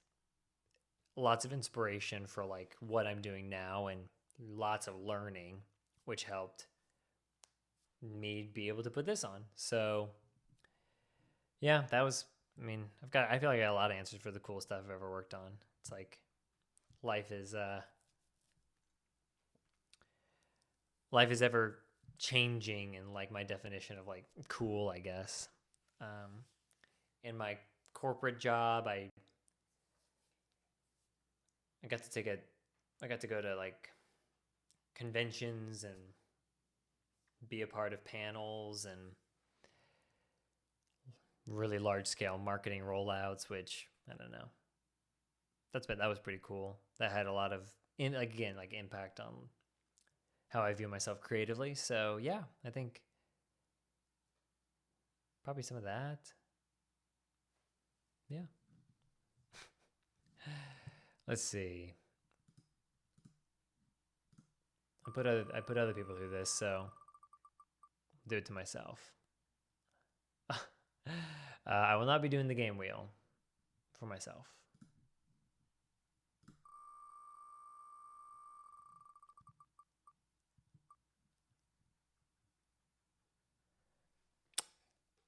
lots of inspiration for like what I'm doing now, and lots of learning, which helped me be able to put this on. So yeah, that was, I feel like I got a lot of answers for the cool stuff I've ever worked on. It's like life is ever changing, and like my definition of like cool, I guess. In my corporate job, I got to go to like conventions and be a part of panels and really large scale marketing rollouts, which I don't know. That was pretty cool. That had a lot of impact on how I view myself creatively. So yeah, I think probably some of that. Yeah. Let's see. I put other people through this, so I'll do it to myself. I will not be doing the game wheel for myself.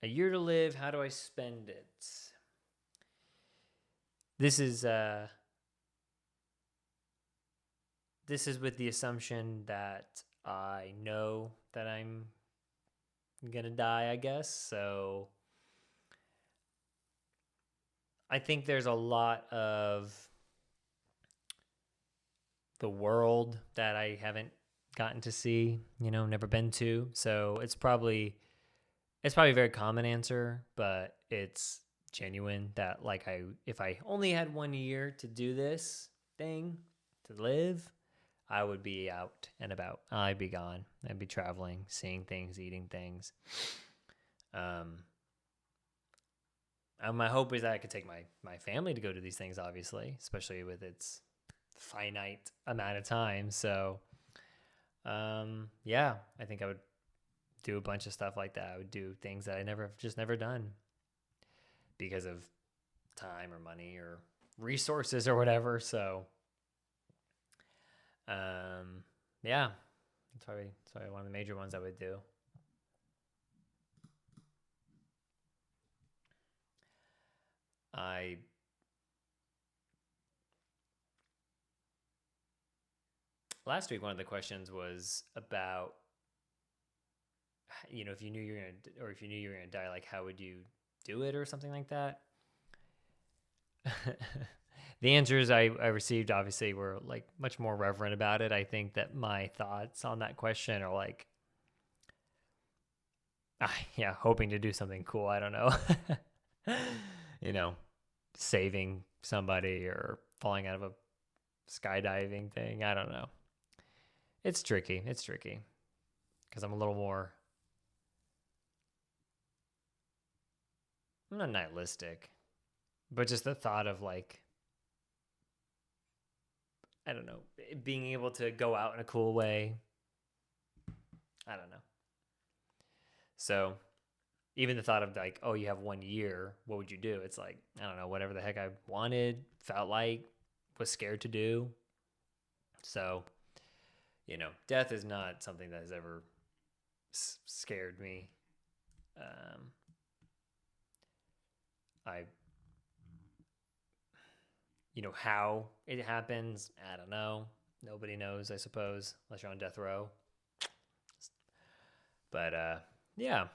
A year to live. How do I spend it? This is with the assumption that I know that I'm gonna die, I guess. So I think there's a lot of the world that I haven't gotten to see, never been to. So it's probably a very common answer, but it's genuine that like if I only had 1 year to do this thing, to live, I would be out and about. I'd be gone. I'd be traveling, seeing things, eating things. My hope is that I could take my family to go to these things, obviously, especially with its finite amount of time. So, yeah, I think I would do a bunch of stuff like that. I would do things that I never done because of time or money or resources or whatever. So, yeah, that's probably one of the major ones I would do. Last week, one of the questions was about, if you knew you were gonna die, like how would you do it or something like that? The answers I received obviously were like much more reverent about it. I think that my thoughts on that question are like, yeah, hoping to do something cool. I don't know. You know, saving somebody or falling out of a skydiving thing. I don't know. It's tricky. It's tricky because I'm a little more, I'm not nihilistic, but just the thought of like, I don't know, being able to go out in a cool way. I don't know. So even the thought of like, oh, you have 1 year, what would you do? It's like, I don't know, whatever the heck I wanted, felt like, was scared to do. So, death is not something that has ever scared me. I, how it happens, I don't know. Nobody knows, I suppose, unless you're on death row. But, yeah.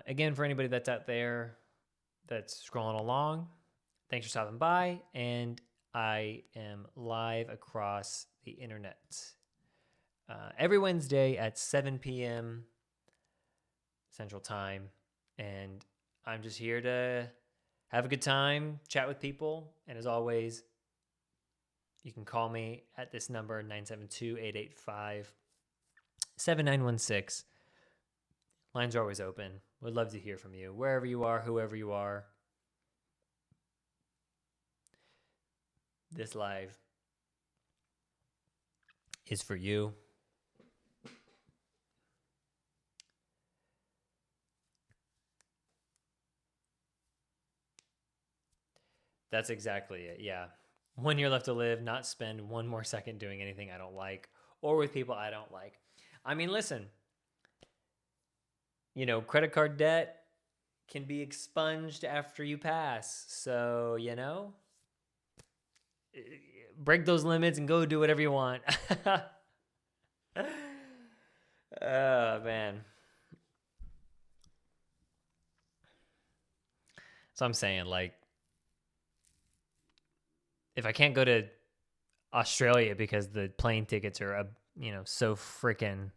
Again, for anybody that's out there that's scrolling along, thanks for stopping by. And I am live across the internet every Wednesday at 7 p.m. Central Time. And I'm just here to have a good time, chat with people. And as always, you can call me at this number, 972-885-7916. Lines are always open. Would love to hear from you, wherever you are, whoever you are. This live is for you. That's exactly it. Yeah. 1 year left to live, not spend one more second doing anything I don't like or with people I don't like. I mean, listen, credit card debt can be expunged after you pass. So, break those limits and go do whatever you want. Oh, man. So I'm saying, like, if I can't go to Australia because the plane tickets are, so freaking.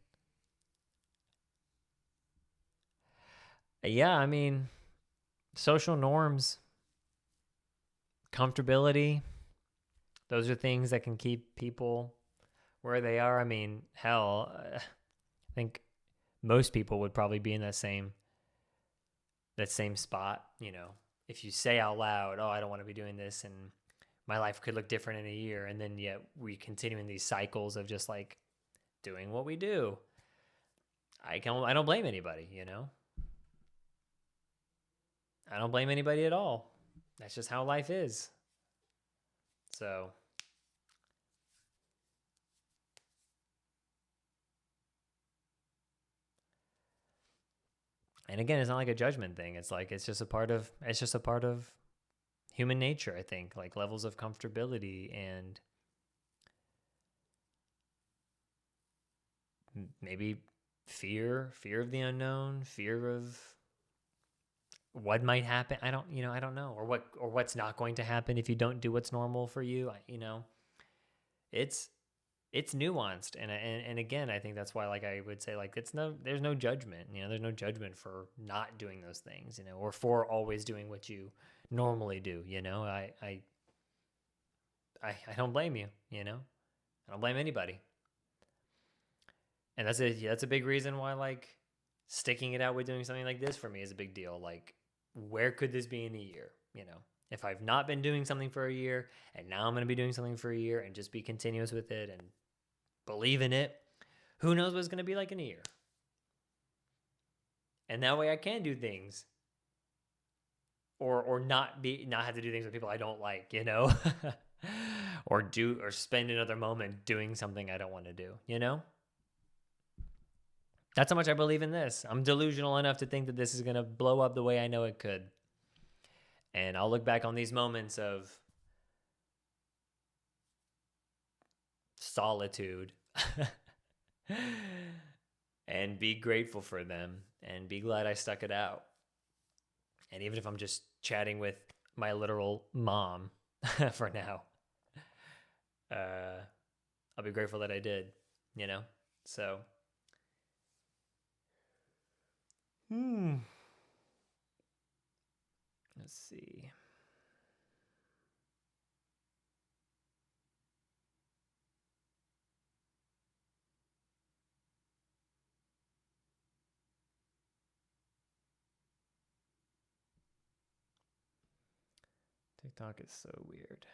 Yeah, I mean, social norms, comfortability, those are things that can keep people where they are. I mean, hell, I think most people would probably be in that same spot. If you say out loud, oh, I don't want to be doing this and my life could look different in a year, and then yet we continue in these cycles of just like doing what we do. I don't blame anybody, I don't blame anybody at all. That's just how life is. So, and again, it's not like a judgment thing. It's like it's just a part of human nature, I think, like levels of comfortability and maybe fear of the unknown, fear of what might happen. I don't know, or what's not going to happen if you don't do what's normal for you. It's nuanced, and again, I think that's why, like, I would say, like, there's no judgment. There's no judgment for not doing those things, or for always doing what you normally do. I don't blame you. I don't blame anybody, and that's a big reason why, like, sticking it out with doing something like this for me is a big deal. Like, where could this be in a year? If I've not been doing something for a year and now I'm going to be doing something for a year and just be continuous with it and believe in it, who knows what it's going to be like in a year? And that way I can do things or not have to do things with people I don't like, or spend another moment doing something I don't want to do, That's how much I believe in this. I'm delusional enough to think that this is going to blow up the way I know it could. And I'll look back on these moments of solitude and be grateful for them and be glad I stuck it out. And even if I'm just chatting with my literal mom for now, uh, I'll be grateful that I did, you know? So, let's see. TikTok is so weird.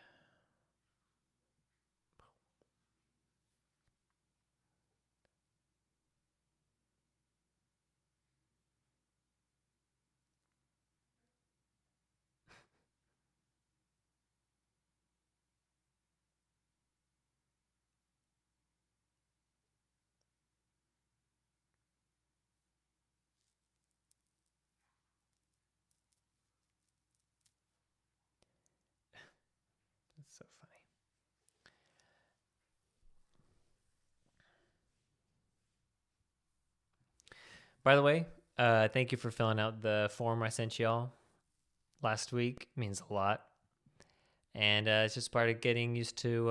It's so funny. By the way, thank you for filling out the form I sent y'all last week. It means a lot. And it's just part of getting used to,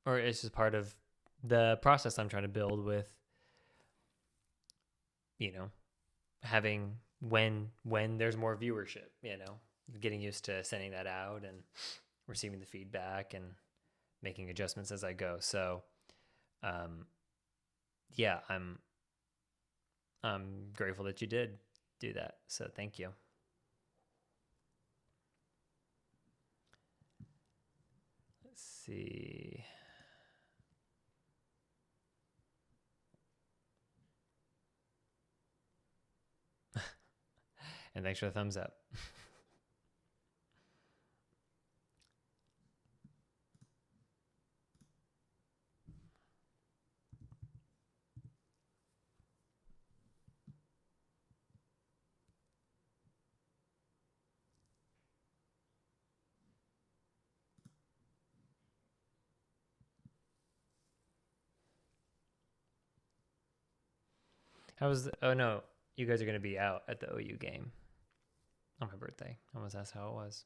or it's just part of the process I'm trying to build with, you know, having when there's more viewership, you know, getting used to sending that out and receiving the feedback and making adjustments as I go. So, yeah, I'm grateful that you did do that. So thank you. Let's see. And thanks for the thumbs up. How was oh no, you guys are going to be out at the OU game on my birthday. I almost asked how it was.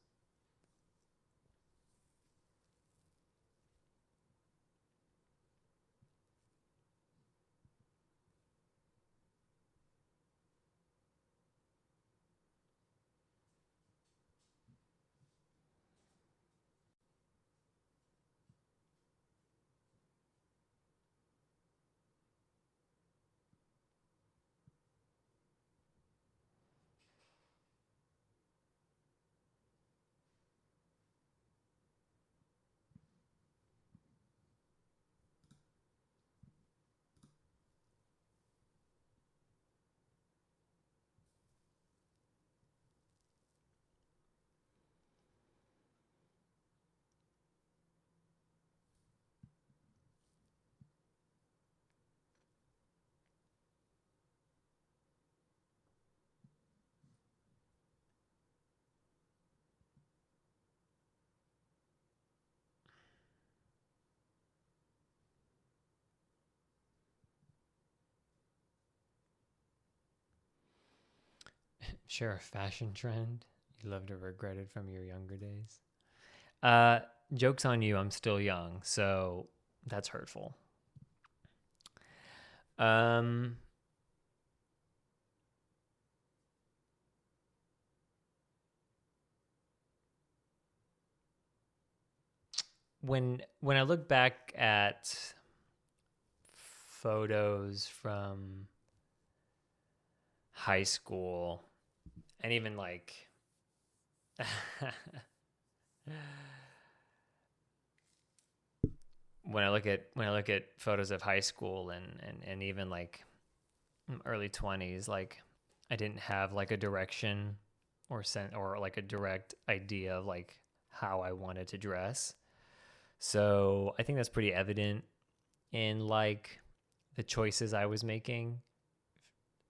Share a fashion trend you love to regret it from your younger days. Uh, Joke's on you. I'm still young, so that's hurtful. Um, when I look back at photos from high school and even like when I look at photos of high school and even like early 20s, like I didn't have like a direction or like a direct idea of like how I wanted to dress. So I think that's pretty evident in like the choices I was making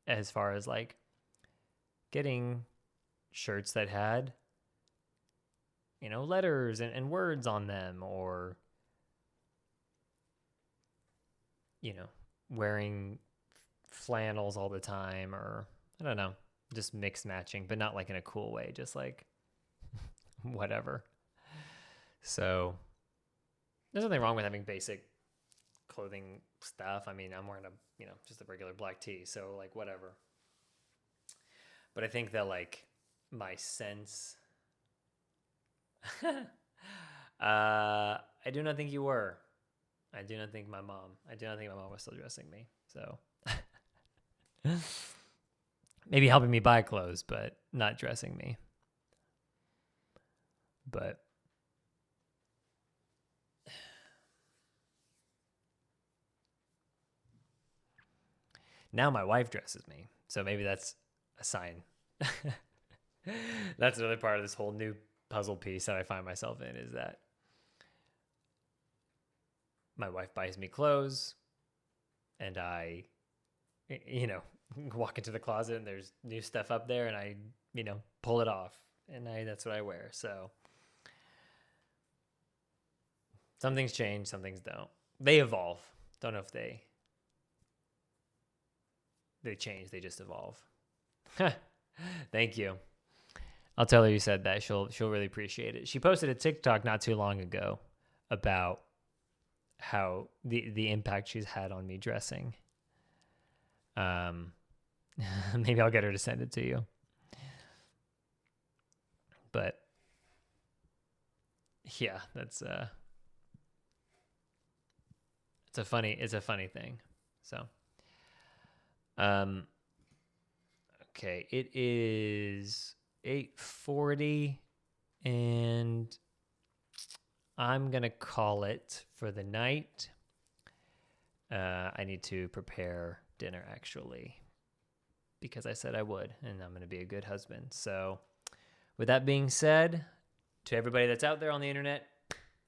as far as like getting shirts that had letters and words on them, or, wearing flannels all the time, or I don't know, just mix matching, but not like in a cool way, just like whatever. So there's nothing wrong with having basic clothing stuff. I mean, I'm wearing just a regular black tee, so like whatever. But I think that like my sense, I do not think you were. I do not think my mom was still dressing me. So maybe helping me buy clothes, but not dressing me. But now my wife dresses me. So maybe that's a sign. That's another part of this whole new puzzle piece that I find myself in, is that my wife buys me clothes and I, walk into the closet and there's new stuff up there and I, pull it off and that's what I wear. So some things change, some things don't. They evolve. Don't know if they change, they just evolve. Thank you. I'll tell her you said that. She'll really appreciate it. She posted a TikTok not too long ago about how the impact she's had on me dressing. Maybe I'll get her to send it to you. But yeah, that's it's a funny thing. So okay, it is 8:40 and I'm going to call it for the night. I need to prepare dinner, actually, because I said I would, and I'm going to be a good husband. So with that being said, to everybody that's out there on the internet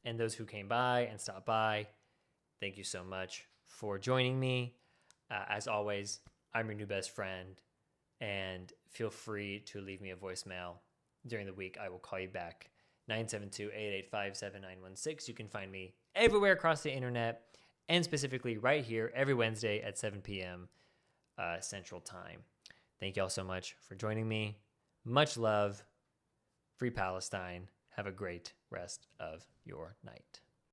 and those who came by and stopped by, thank you so much for joining me. As always, I'm your new best friend, and feel free to leave me a voicemail during the week. I will call you back. 972-885-7916. You can find me everywhere across the internet, and specifically right here every Wednesday at 7 p.m. Central Time. Thank you all so much for joining me. Much love. Free Palestine. Have a great rest of your night.